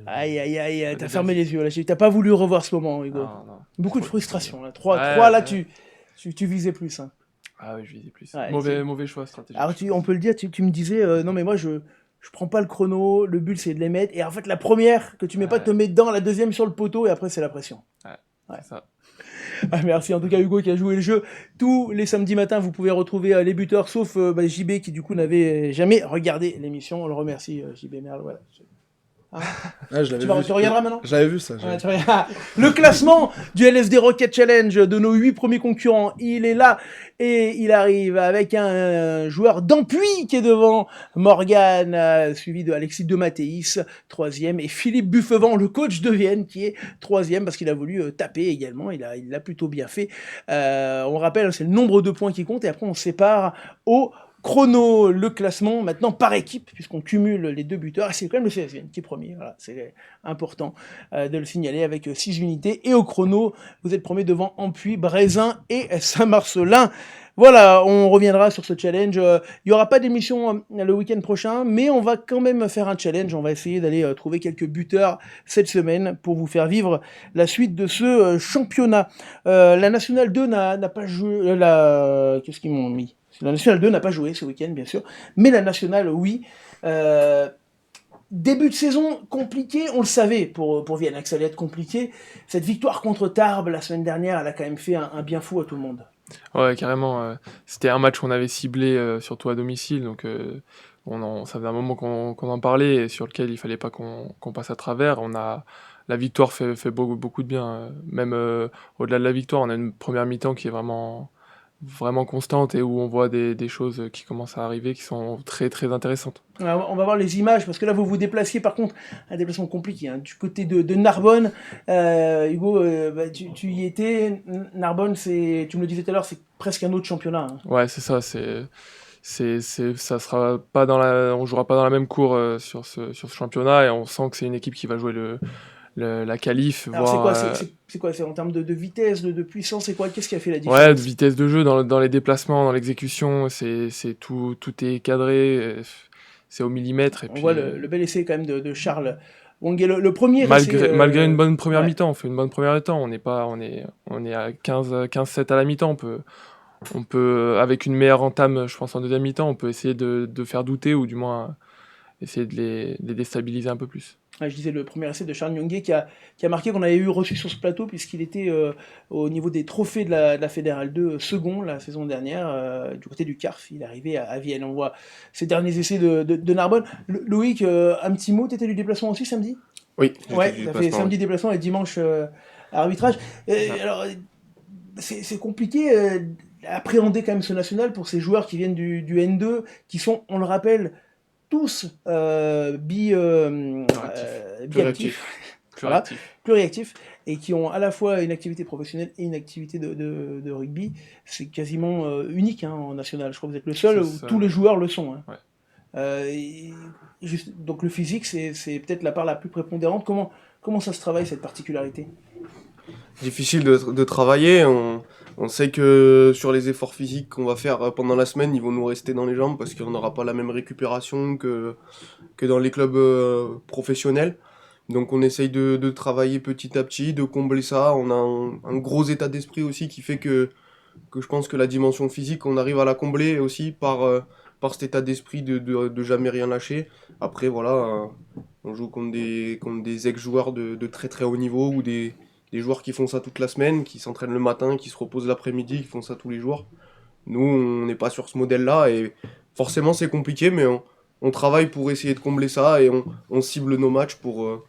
aïe. Aïe, t'as fermé les yeux là, t'as pas voulu revoir ce moment, Hugo. Non. Beaucoup de frustration là. 3 là, tu visais plus. Hein. Ah oui, je visais plus. Ouais, mauvais choix stratégique. Alors on peut le dire, tu me disais, non mais moi je prends pas le chrono, le but c'est de les mettre, et en fait la première que tu mets pas te met dedans, la deuxième sur le poteau, et après c'est la pression. Ouais. C'est ça. Merci en tout cas Hugo qui a joué le jeu. Tous les samedis matins, vous pouvez retrouver les buteurs, sauf JB qui du coup n'avait jamais regardé l'émission. On le remercie JB Merle. Voilà. Ah, je l'avais Tu vu. regarderas maintenant. J'avais vu ça. Ouais, tu regardes. Le classement du LSD Rocket Challenge de nos 8 premiers concurrents, il est là et il arrive avec un joueur d'Ampuis qui est devant, Morgan, suivi de Alexis de Mathéis, 3e, et Philippe Buffevent, le coach de Vienne, qui est 3e parce qu'il a voulu taper également. Il l'a plutôt bien fait. On rappelle, c'est le nombre de points qui compte et après on sépare au chrono, le classement maintenant par équipe, puisqu'on cumule les 2 buteurs, et c'est quand même le CSVN qui est premier, voilà, c'est important de le signaler avec 6 unités, et au chrono, vous êtes premier devant Ampuis, Brézin et Saint-Marcelin. Voilà, on reviendra sur ce challenge, il n'y aura pas d'émission le week-end prochain, mais on va quand même faire un challenge, on va essayer d'aller trouver quelques buteurs cette semaine pour vous faire vivre la suite de ce championnat. La Nationale 2 n'a pas joué, qu'est-ce qu'ils m'ont mis ? La Nationale 2 n'a pas joué ce week-end, bien sûr, mais la Nationale, oui. Début de saison compliqué, on le savait pour Vienne, que ça allait être compliqué. Cette victoire contre Tarbes la semaine dernière, elle a quand même fait un bien fou à tout le monde. Ouais, carrément. C'était un match qu'on avait ciblé, surtout à domicile, donc ça faisait un moment qu'on en parlait et sur lequel il fallait pas qu'on passe à travers. La victoire fait beaucoup de bien. Même au-delà de la victoire, on a une première mi-temps qui est vraiment constante et où on voit des choses qui commencent à arriver qui sont très très intéressantes. Alors, on va voir les images parce que là vous vous déplaciez par contre un déplacement compliqué du côté de Narbonne. Hugo, tu y étais. Narbonne, tu me le disais tout à l'heure, c'est presque un autre championnat. Ouais, c'est ça. Ça sera pas on jouera pas dans la même cour sur ce championnat et on sent que c'est une équipe qui va jouer la qualif. Alors c'est quoi c'est en termes de vitesse, de puissance, c'est quoi? Qu'est-ce qui a fait la différence? Ouais, de vitesse de jeu dans les déplacements, dans l'exécution, c'est tout est cadré, c'est au millimètre. Et on puis, voit le bel essai quand même de Charles Wongué, le premier malgré une bonne première ouais. mi-temps, on fait une bonne première mi-temps, on est à 15-7 à la mi-temps, on peut avec une meilleure entame, je pense en deuxième mi-temps, on peut essayer de faire douter ou du moins essayer de les déstabiliser un peu plus. Je disais le premier essai de Charles Nyongue qui a marqué, qu'on avait reçu sur ce plateau puisqu'il était au niveau des trophées de la Fédérale 2 second la saison dernière du côté du CARF. Il est arrivé à Vienne. On voit ces derniers essais de Narbonne. Loïc, un petit mot, t'étais du déplacement aussi samedi? Oui. Ouais, t'as fait samedi déplacement et dimanche arbitrage. Alors c'est compliqué d'appréhender quand même ce national pour ces joueurs qui viennent du N2, qui sont, on le rappelle, tous plus réactifs et qui ont à la fois une activité professionnelle et une activité de rugby. C'est quasiment unique en national. Je crois que vous êtes le seul où tous les joueurs le sont. Ouais. Donc le physique, c'est peut-être la part la plus prépondérante. Comment ça se travaille, cette particularité? Difficile de travailler. On sait que sur les efforts physiques qu'on va faire pendant la semaine, ils vont nous rester dans les jambes parce qu'on n'aura pas la même récupération que dans les clubs professionnels. Donc on essaye de travailler petit à petit, de combler ça. On a un gros état d'esprit aussi qui fait que je pense que la dimension physique, on arrive à la combler aussi par cet état d'esprit de jamais rien lâcher. Après voilà, on joue contre des ex-joueurs de très très haut niveau ou des joueurs qui font ça toute la semaine, qui s'entraînent le matin, qui se reposent l'après-midi, qui font ça tous les jours. Nous, on n'est pas sur ce modèle-là et forcément c'est compliqué, mais on travaille pour essayer de combler ça et on cible nos matchs pour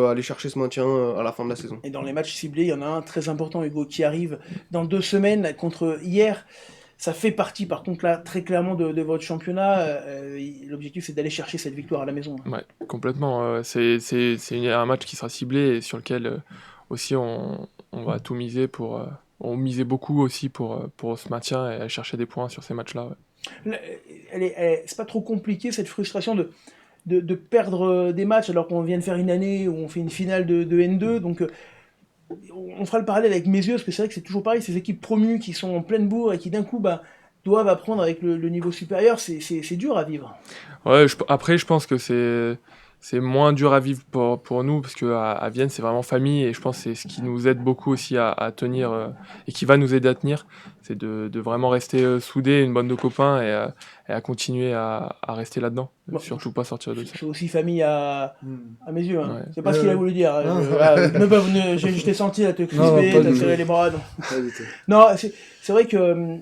aller chercher ce maintien à la fin de la saison. Et dans les matchs ciblés, il y en a un très important, Hugo, qui arrive dans 2 semaines contre hier. Ça fait partie, par contre, là, très clairement de votre championnat. L'objectif, c'est d'aller chercher cette victoire à la maison. Ouais, complètement. C'est un match qui sera ciblé et sur lequel aussi on va tout miser on misait beaucoup aussi pour ce maintien et aller chercher des points sur ces matchs-là. Ouais. C'est pas trop compliqué, cette frustration de perdre des matchs alors qu'on vient de faire une année où on fait une finale de N2. Donc, on fera le parallèle avec Mézieux, parce que c'est vrai que c'est toujours pareil, ces équipes promues qui sont en pleine bourre et qui d'un coup doivent apprendre avec le niveau supérieur, c'est dur à vivre. Ouais, après je pense que c'est moins dur à vivre pour nous, parce qu'à Vienne c'est vraiment famille, et je pense que c'est ce qui nous aide beaucoup aussi à tenir, et qui va nous aider à tenir, c'est de vraiment rester soudés, une bande de copains, et à continuer à rester là-dedans, surtout pas sortir de ça. C'est aussi famille à mes yeux. Ouais. C'est pas ce qu'il a voulu dire. Je t'ai senti là te crisper, t'as serré les bras. Non, c'est vrai que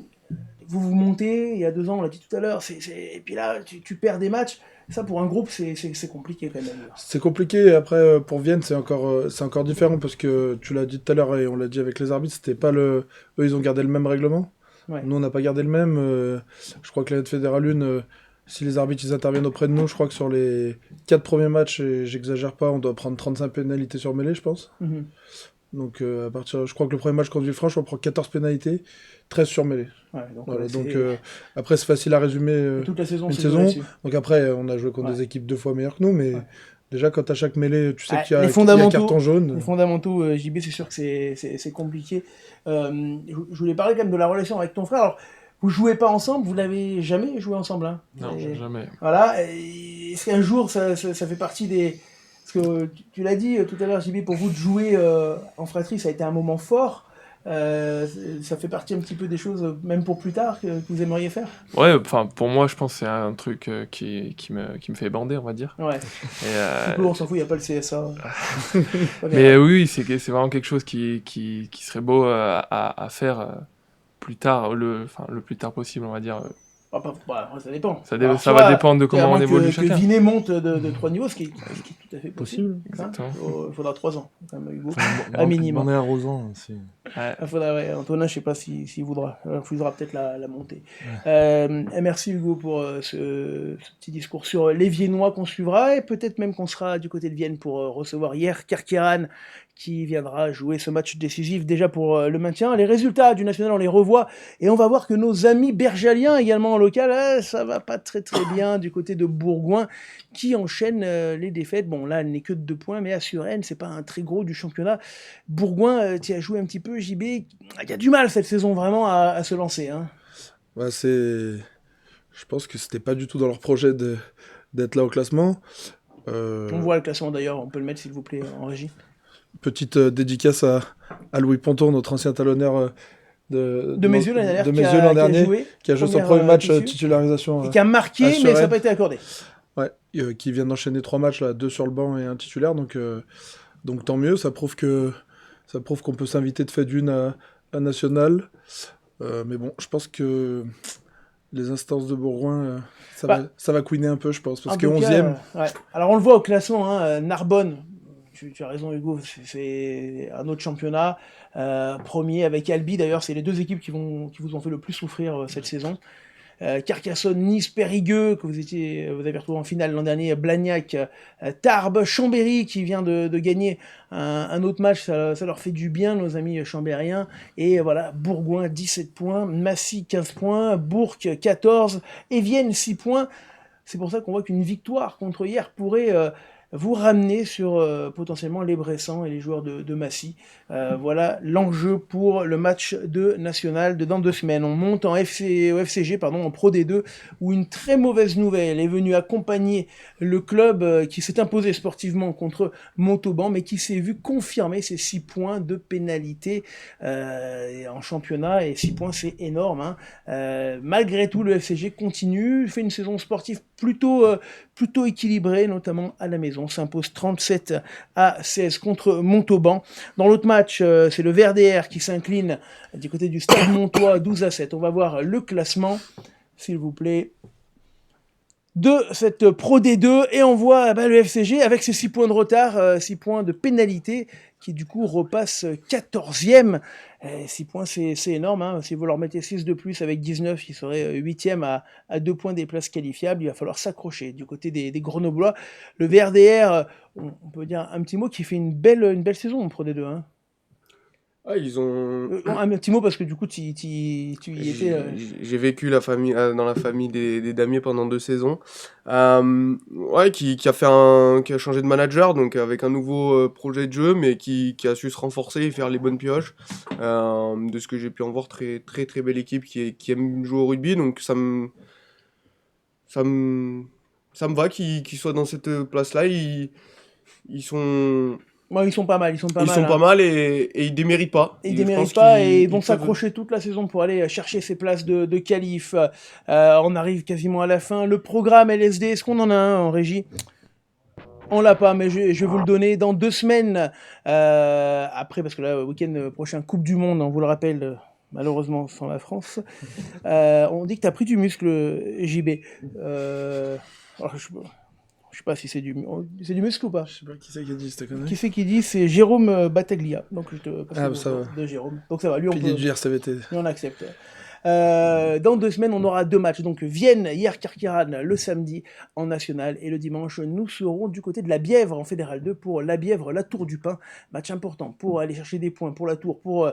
vous montez, il y a 2 ans, on l'a dit tout à l'heure, et puis là tu perds des matchs. Ça, pour un groupe, c'est compliqué quand même. C'est compliqué. Après, pour Vienne, c'est encore différent parce que tu l'as dit tout à l'heure et on l'a dit avec les arbitres, c'était pas le. Eux, ils ont gardé le même règlement. Ouais. Nous, on n'a pas gardé le même. Je crois que la Fédérale 1, si les arbitres ils interviennent auprès de nous, je crois que sur les 4 premiers matchs, et j'exagère pas, on doit prendre 35 pénalités sur mêlée, je pense. Mhm. Donc, je crois que le premier match contre Villefranche, on prend 14 pénalités, 13 sur mêlée. Ouais, donc, Voilà, c'est- donc après, c'est facile à résumer toute la saison, une c'est saison. joué là-dessus. Donc après, on a joué contre Ouais. des équipes 2 fois meilleures que nous, mais Ouais. déjà, quand à chaque mêlée, tu sais Ah, qu'il y a les qu'il y a fondamentaux- carton jaune. Les fondamentaux, JB, c'est sûr que c'est compliqué. Je voulais parler quand même de la relation avec ton frère. Alors, vous jouez pas ensemble, vous l'avez jamais joué ensemble, hein. Non, Et- jamais. Voilà. Et est-ce qu'un jour, ça fait partie des... Parce que tu l'as dit tout à l'heure, JB, pour vous de jouer en fratrie, ça a été un moment fort. Ça fait partie un petit peu des choses, même pour plus tard, que vous aimeriez faire. Ouais, enfin, pour moi, je pense que c'est un truc qui me fait bander, on va dire. Ouais. Et, Du coup, on s'en fout, il n'y a pas le CSA. Pas bien. mais oui, c'est vraiment quelque chose qui serait beau à faire plus tard, le plus tard possible, on va dire. Ça dépend. Ça Alors, va soit, dépendre de comment à on moins évolue que chacun. Vinet monte de 3 niveaux, ce qui est tout à fait possible. Hein. Exactement. Il faudra 3 ans, quand même, Hugo. Bon, à minimum. On est arrosant aussi. Ouais. Il faudra, ouais, Antonin, je sais pas s'il voudra. Il refusera peut-être la montée. Et merci Hugo pour ce petit discours sur les Viennois qu'on suivra et peut-être même qu'on sera du côté de Vienne pour recevoir hier Kerkeran qui viendra jouer ce match décisif déjà pour le maintien. Les résultats du national, on les revoit et on va voir que nos amis bergaliens également en local, ça va pas très bien du côté de Bourgoin qui enchaîne les défaites. Bon là, elle n'est que de 2 points, mais à Suresnes, c'est pas un très gros du championnat. Bourgoin, tu as joué un petit peu, JB, il y a du mal cette saison vraiment à se lancer. Hein. Ouais, je pense que c'était pas du tout dans leur projet d'être là au classement. On voit le classement d'ailleurs, on peut le mettre s'il vous plaît en régie. Petite dédicace à Louis Ponton, notre ancien talonneur de mes yeux l'année de dernière, mes yeux l'an dernier, qui a joué son première, premier match tissu, titularisation. et qui a marqué, à mais ça Suresnes. n'a pas été accordé. Ouais, qui vient d'enchaîner 3 matchs, là, 2 sur le banc et un titulaire, donc tant mieux, ça prouve qu'on peut s'inviter de fait d'une à National. Mais bon, je pense que les instances de Bourgoin, ça va couiner un peu, je pense, parce En que tout cas, 11e. ouais. Alors on le voit au classement, hein, Narbonne, tu as raison Hugo, c'est un autre championnat. Premier avec Albi, d'ailleurs, c'est les 2 équipes qui vous ont fait le plus souffrir cette saison. Carcassonne, Nice, Périgueux, que vous avez retrouvé en finale l'an dernier, Blagnac, Tarbes, Chambéry qui vient de gagner un autre match, ça leur fait du bien, nos amis chambériens. Et voilà, Bourgoin 17 points, Massy 15 points, Bourg 14 et Vienne 6 points. C'est pour ça qu'on voit qu'une victoire contre hier pourrait vous ramener sur potentiellement les Bressans et les joueurs de Massy. Voilà l'enjeu pour le match de National de dans 2 semaines. On monte au FCG, en Pro D2, où une très mauvaise nouvelle est venue accompagner le club qui s'est imposé sportivement contre Montauban, mais qui s'est vu confirmer ses 6 points de pénalité en championnat, et 6 points c'est énorme. Hein. Malgré tout, le FCG continue, fait une saison sportive plutôt équilibrée, notamment à la maison. S'impose 37-16 contre Montauban. Dans l'autre match, c'est le VRDR qui s'incline du côté du Stade Montois 12-7. On va voir le classement, s'il vous plaît, de cette Pro D2. Et on voit le FCG avec ses 6 points de retard, 6 points de pénalité, qui du coup repasse 14e. 6 points, c'est énorme. Hein. Si vous leur mettez 6 de plus avec 19, ils seraient 8e à 2 points des places qualifiables. Il va falloir s'accrocher du côté des Grenoblois. Le VRDR, on peut dire un petit mot, qui fait une belle saison en Pro D2. Hein. Ah, ils ont. Un petit mot parce que du coup, tu y étais. J'ai vécu dans la famille des Damiers pendant 2 saisons. Ouais, qui a changé de manager, donc avec un nouveau projet de jeu, mais qui a su se renforcer et faire les bonnes pioches. De ce que j'ai pu en voir, très très très belle équipe qui aime jouer au rugby, donc ça me va qu'ils soient dans cette place-là. Ils sont. Ouais, ils sont pas mal. Ils sont pas mal et ils déméritent pas. Ils déméritent pas et ils vont s'accrocher toute la saison pour aller chercher ces places de qualif. On arrive quasiment à la fin. Le programme LSD, est-ce qu'on en a un en régie ? On l'a pas, mais je vais vous le donner dans 2 semaines. Après, parce que là, week-end prochain, Coupe du Monde, on vous le rappelle, malheureusement sans la France. On dit que tu as pris du muscle, JB. Alors, Je sais pas si c'est du muscle ou pas. Je sais pas qui c'est qui a dit cette connerie. Qui c'est qui dit? C'est Jérôme Battaglia. Donc je te passe Ah, le ça nom va. de Jérôme. Donc ça va, lui on Pilier peut... du RCVT. Et on accepte. Dans 2 semaines, on aura 2 matchs. Donc Vienne, hier Kirkiran le samedi en national. Et le dimanche, nous serons du côté de la Bièvre en Fédéral 2 pour la Bièvre, la Tour du Pin. Match important pour aller chercher des points pour la Tour, pour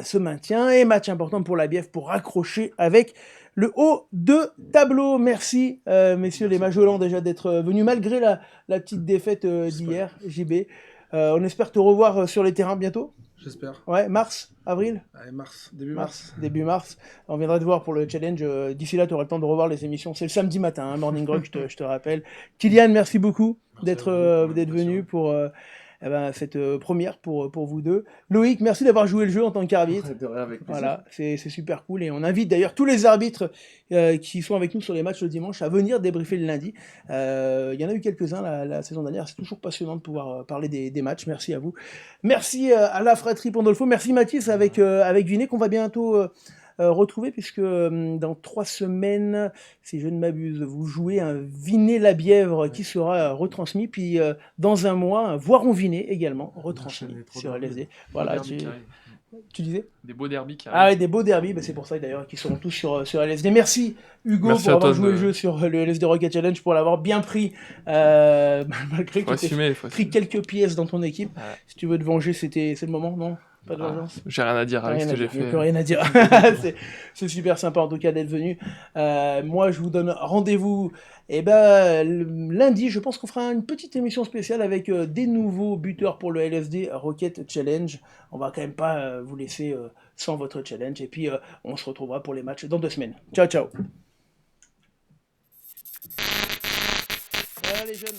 ce maintien. Et match important pour la Bièvre pour raccrocher avec le haut de tableau. Merci, messieurs les Majolans, déjà d'être venus malgré la petite défaite d'hier, JB. On espère te revoir sur les terrains bientôt. J'espère. Ouais, mars, avril. Allez, début mars. Début mars. On viendra te voir pour le challenge. D'ici là, tu auras le temps de revoir les émissions. C'est le samedi matin, hein, Morning Rock, je te rappelle. Kylian, merci beaucoup d'être venu pour cette première pour vous deux. Loïc, merci d'avoir joué le jeu en tant qu'arbitre. De rien, avec plaisir. Voilà, c'est super cool. Et on invite d'ailleurs tous les arbitres qui sont avec nous sur les matchs le dimanche à venir débriefer le lundi. Il y en a eu quelques-uns la saison dernière. C'est toujours passionnant de pouvoir parler des matchs. Merci à vous. Merci à la fratrie Pandolfo. Merci Mathis avec Vinet qu'on va bientôt retrouver puisque dans 3 semaines, si je ne m'abuse, vous jouez un Vinet-la-Bièvre qui sera retransmis. Puis dans un mois, un Voiron-Vinet également retransmis sur LSD. Voilà, tu disais des beaux derbies qui Ah ouais, des beaux derbies, c'est pour ça d'ailleurs qu'ils seront tous sur LSD. Merci Hugo Merci pour à avoir toi joué le jeu sur le LSD Rocket Challenge, pour l'avoir bien pris, malgré que tu aies pris quelques pièces dans ton équipe. Ouais. Si tu veux te venger, c'est le moment, non? Pas de vengeance. J'ai rien à dire avec ce que j'ai fait. Il n'y a plus rien à dire. c'est super sympa en tout cas d'être venu. Moi, je vous donne rendez-vous lundi. Je pense qu'on fera une petite émission spéciale avec des nouveaux buteurs pour le LSD Rocket Challenge. On va quand même pas vous laisser sans votre challenge. Et puis, on se retrouvera pour les matchs dans 2 semaines. Ciao, ciao. Voilà les jeunes.